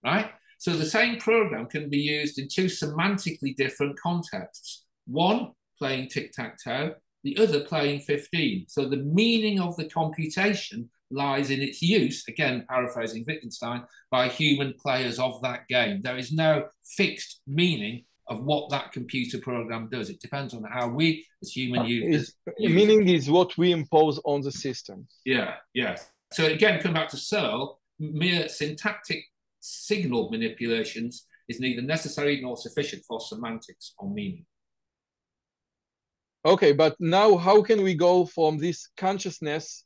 right? So the same program can be used in 2 semantically different contexts. One playing tic-tac-toe, the other playing 15. So the meaning of the computation lies in its use, again, paraphrasing Wittgenstein, by human players of that game. There is no fixed meaning of what that computer program does. It depends on how we, as human users, meaning is what we impose on the system. Yeah. So again, come back to Searle, mere syntactic signal manipulations is neither necessary nor sufficient for semantics or meaning. Okay, but now how can we go from this consciousness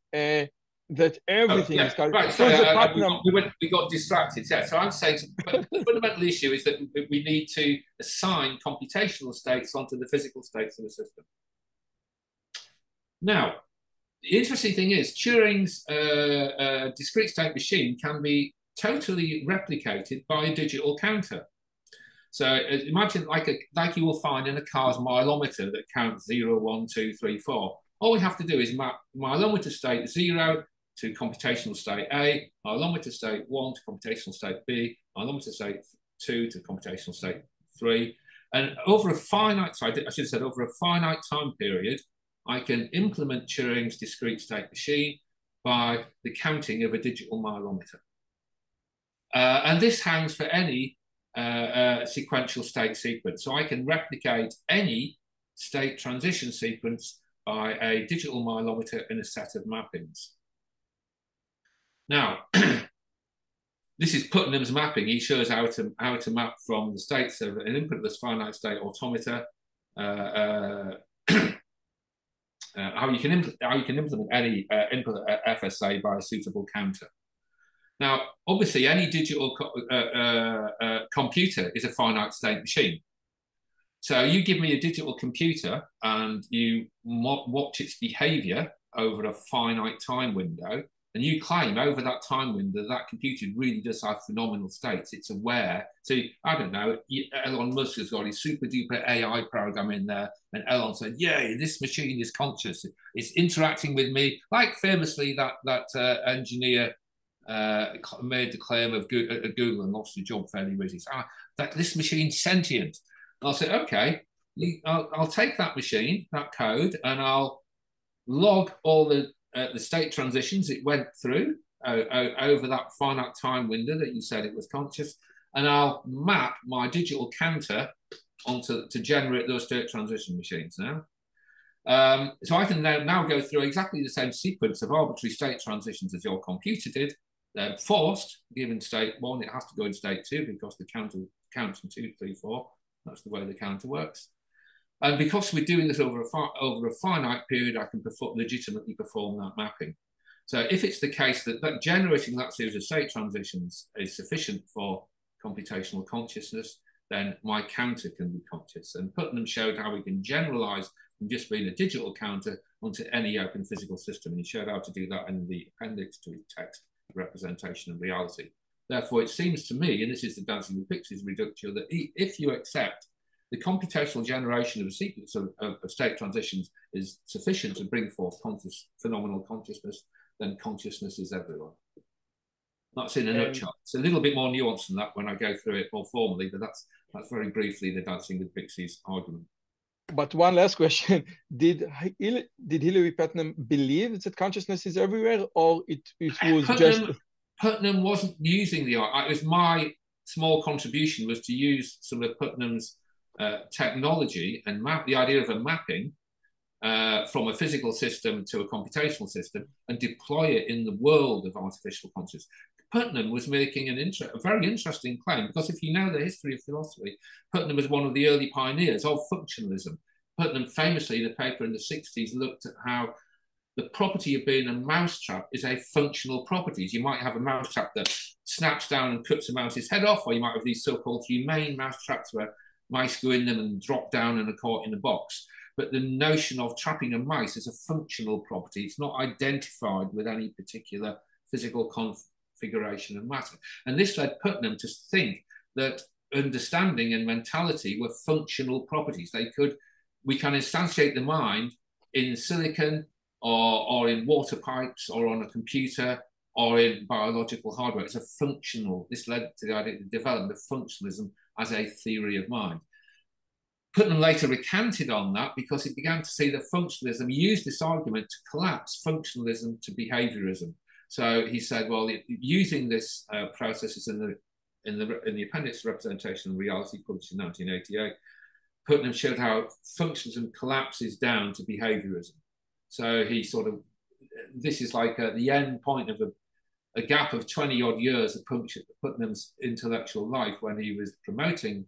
that everything is right? So we got distracted. Yeah. So I'm saying the fundamental issue is that we need to assign computational states onto the physical states of the system. Now, the interesting thing is Turing's discrete state machine can be totally replicated by a digital counter. So imagine like you will find in a car's mileometer that counts 0, 1, 2, 3, 4. All we have to do is map mileometer state 0 to computational state A, mileometer state 1 to computational state B, mileometer state 2 to computational state 3. And over a finite, I should have said over a finite time period, I can implement Turing's discrete state machine by the counting of a digital mileometer. And this hangs for any sequential state sequence. So I can replicate any state transition sequence by a digital mileometer in a set of mappings. Now, this is Putnam's mapping. He shows how to map from the states of an inputless finite state automata, how you can implement any input FSA by a suitable counter. Now, obviously, any digital computer is a finite state machine. So you give me a digital computer and you watch its behavior over a finite time window, and you claim over that time window that computer really does have phenomenal states. It's aware. So I don't know, Elon Musk has got his super duper AI program in there, and Elon said, yeah, this machine is conscious. It's interacting with me. Like famously that engineer made the claim of Google and lost his job fairly recently. That this machine's sentient. And I'll say, okay, I'll take that machine, that code, and I'll log all the state transitions it went through, over that finite time window that you said it was conscious, and I'll map my digital counter onto to generate those state transition machines now. So I can now go through exactly the same sequence of arbitrary state transitions as your computer did. They're forced, given state 1, it has to go in state 2 because the counter counts from 2, 3, 4. That's the way the counter works. And because we're doing this over a finite period, I can legitimately perform that mapping. So if it's the case that generating that series of state transitions is sufficient for computational consciousness, then my counter can be conscious. And Putnam showed how we can generalize from just being a digital counter onto any open physical system. And he showed how to do that in the appendix to his text, Representation and Reality. Therefore, it seems to me, and this is the Dancing with Pixies reductio, that if you accept the computational generation of a sequence of state transitions is sufficient to bring forth phenomenal consciousness, then consciousness is everywhere. That's in a nutshell. It's a little bit more nuanced than that when I go through it more formally, but that's very briefly the Dancing with Pixies argument. But one last question: Did Hilary Putnam believe that consciousness is everywhere, or it was Putnam wasn't using the art. It was my small contribution was to use some of Putnam's technology and map the idea of a mapping from a physical system to a computational system and deploy it in the world of artificial consciousness. Putnam was making a very interesting claim, because if you know the history of philosophy, Putnam was one of the early pioneers of functionalism. Putnam famously in a paper in the 60s looked at how the property of being a mousetrap is a functional property. You might have a mousetrap that snaps down and cuts a mouse's head off, or you might have these so-called humane mousetraps where mice go in them and drop down and are caught in a box. But the notion of trapping a mice is a functional property. It's not identified with any particular physical configuration of matter. And this led Putnam to think that understanding and mentality were functional properties. We can instantiate the mind in silicon or in water pipes or on a computer or in biological hardware. It's a functional. This led to the idea of the development of functionalism as a theory of mind. Putnam later recanted on that because he began to see that functionalism used this argument to collapse functionalism to behaviorism. So he said, well, using this processes in the appendix to Representation and Reality, published in 1988, Putnam showed how functionalism collapses down to behaviorism. So he this is like the end point of a gap of 20 odd years of Putnam's intellectual life when he was promoting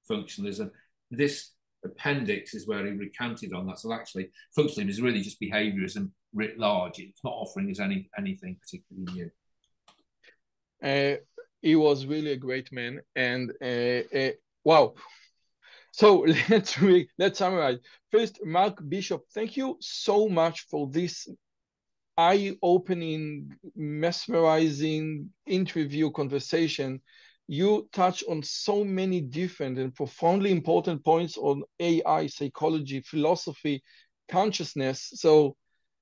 functionalism. This appendix is where he recanted on that. So actually, functionalism is really just behaviorism writ large. It's not offering us anything particularly new. He was really a great man, and wow. So let's summarize. First, Mark Bishop, thank you so much for this eye-opening, mesmerizing interview conversation. You touch on so many different and profoundly important points on AI, psychology, philosophy, consciousness. So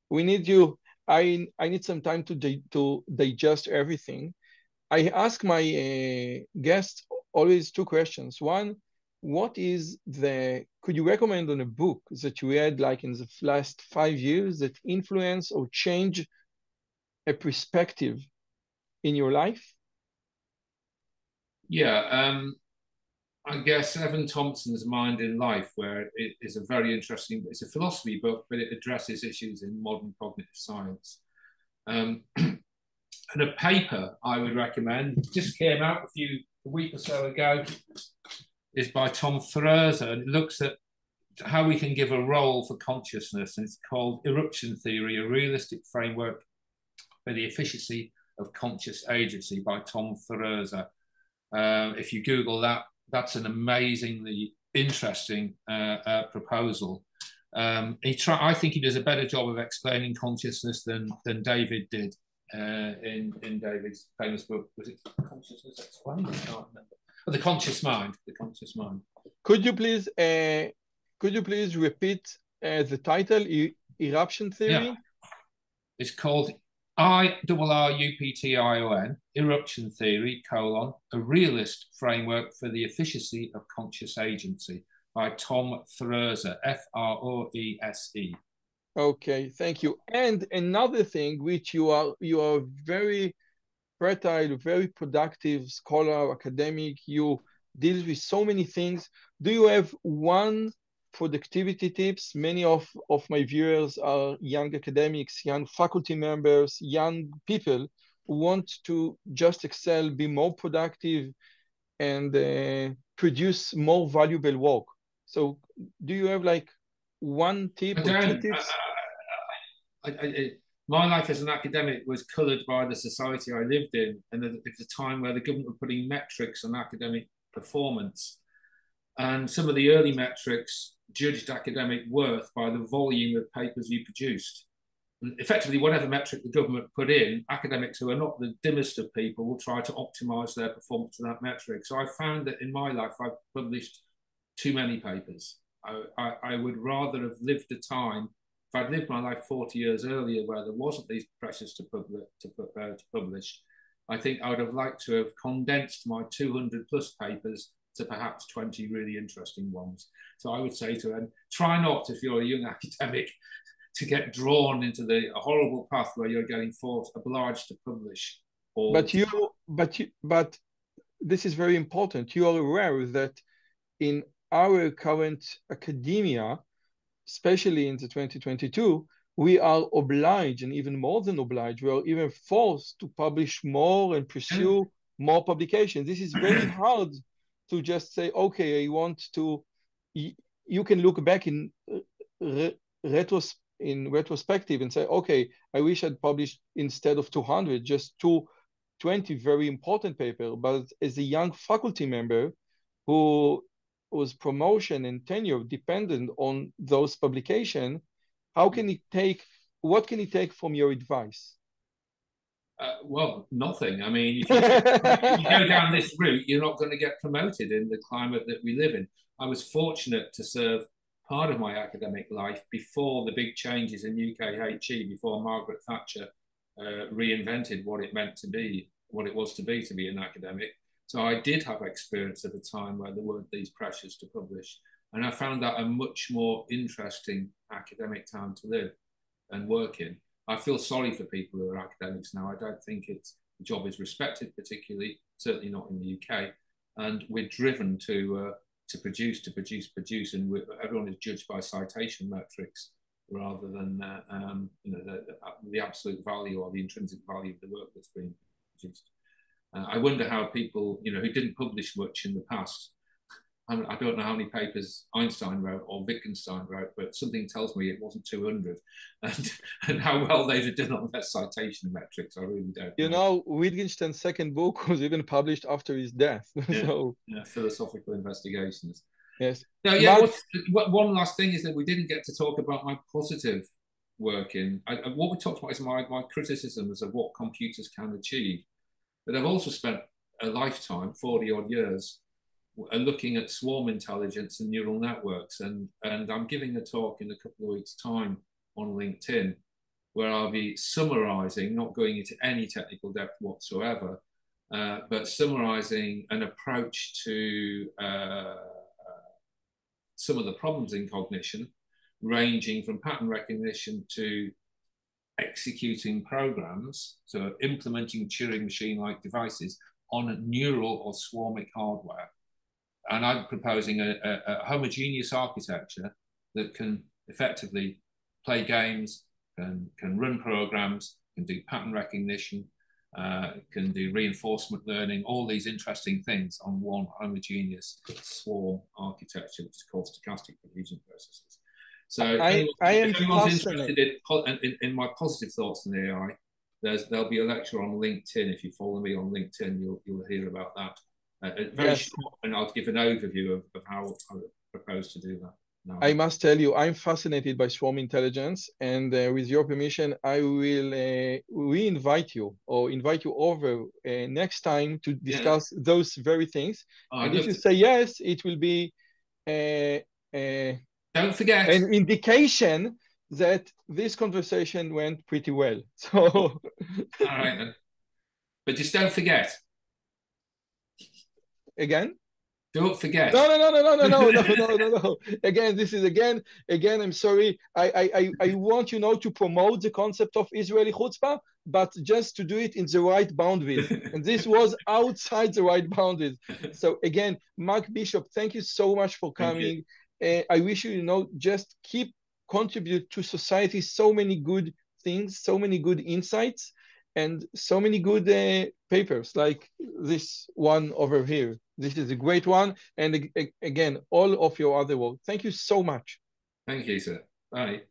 we need you. I need some time to digest everything. I ask my guests always two questions. One, could you recommend on a book that you read like in the last 5 years that influence or change a perspective in your life? Yeah, I guess Evan Thompson's Mind in Life, where it is a very interesting, it's a philosophy book, but it addresses issues in modern cognitive science. And a paper I would recommend, just came out a week or so ago, is by Tom Thurzer, and it looks at how we can give a role for consciousness, and it's called Eruption Theory, a Realistic Framework for the Efficiency of Conscious Agency by Tom Thurzer. If you Google that, that's an amazingly interesting proposal. I think he does a better job of explaining consciousness than David did in David's famous book. Was it Consciousness Explained? I can't remember. Oh, The Conscious Mind. The Conscious Mind. Could you please repeat the title? Eruption Theory. Yeah. It's called IRRUPTION, Eruption Theory, a Realist Framework for the Efficiency of Conscious Agency by Tom Thurzer, F-R-O-E-S-E. Okay, thank you. And another thing which you are very fertile, very productive scholar, academic. You deal with so many things. Do you have one productivity tips? Many of my viewers are young academics, young faculty members, young people who want to just excel, be more productive, and produce more valuable work. So do you have like one tip or two tips? My life as an academic was coloured by the society I lived in, and it was a time where the government were putting metrics on academic performance. And some of the early metrics judged academic worth by the volume of papers you produced. And effectively, whatever metric the government put in, academics who are not the dimmest of people will try to optimise their performance to that metric. So I found that in my life, I've published too many papers. I would rather have lived a time, if I'd lived my life 40 years earlier where there wasn't these pressures to publish, I think I would have liked to have condensed my 200 plus papers to perhaps 20 really interesting ones. So I would say to them, try not, if you're a young academic, to get drawn into the horrible path where you're getting obliged to publish. But this is very important. You are aware that in our current academia, especially in the 2022, we are obliged, and even more than obliged, we are even forced to publish more and pursue more publications. This is very hard to just say, okay, I want to, you can look back in retrospective and say, okay, I wish I'd published instead of 200, just 220 very important papers. But as a young faculty member who was promotion and tenure dependent on those publications, what can he take from your advice? Well, nothing. I mean, if you go down this route, you're not going to get promoted in the climate that we live in. I was fortunate to serve part of my academic life before the big changes in UKHE, before Margaret Thatcher reinvented what it meant to be, what it was to be an academic. So I did have experience at a time where there weren't these pressures to publish. And I found that a much more interesting academic time to live and work in. I feel sorry for people who are academics now. I don't think the job is respected particularly, certainly not in the UK. And we're driven to produce, and everyone is judged by citation metrics rather than the absolute value or the intrinsic value of the work that's being produced. I wonder how people, who didn't publish much in the past, I don't know how many papers Einstein wrote or Wittgenstein wrote, but something tells me it wasn't 200. And how well they'd have done on their citation metrics, I really don't know. Wittgenstein's second book was even published after his death. Philosophical Investigations. Yes. Now, one last thing is that we didn't get to talk about my positive work what we talked about is my criticisms of what computers can achieve. But I've also spent a lifetime, 40 odd years, looking at swarm intelligence and neural networks. And I'm giving a talk in a couple of weeks' time on LinkedIn, where I'll be summarizing, not going into any technical depth whatsoever, but summarizing an approach to some of the problems in cognition, ranging from pattern recognition to executing programs, so implementing Turing machine-like devices on neural or swarmic hardware. And I'm proposing a homogeneous architecture that can effectively play games, can run programs, can do pattern recognition, can do reinforcement learning, all these interesting things on one homogeneous swarm architecture, which is called stochastic diffusion processes. So if anyone's interested in my positive thoughts on AI, there'll be a lecture on LinkedIn. If you follow me on LinkedIn, you'll hear about that. Very short, and I'll give an overview of how I propose to do that. No. I must tell you, I'm fascinated by swarm intelligence, and with your permission, I will re-invite you or invite you over next time to discuss those very things. And if you say yes, it will be don't forget an indication that this conversation went pretty well. So, all right then. But just don't forget. Again? Don't forget. No. Again, this is again, I'm sorry. I want you know to promote the concept of Israeli chutzpah, but just to do it in the right boundaries. And this was outside the right boundaries. So again, Mark Bishop, thank you so much for coming. I wish you, you know, just keep contribute to society so many good things, so many good insights, and so many good papers like this one over here. This is a great one. And again, all of your other work. Thank you so much. Thank you, sir. Bye.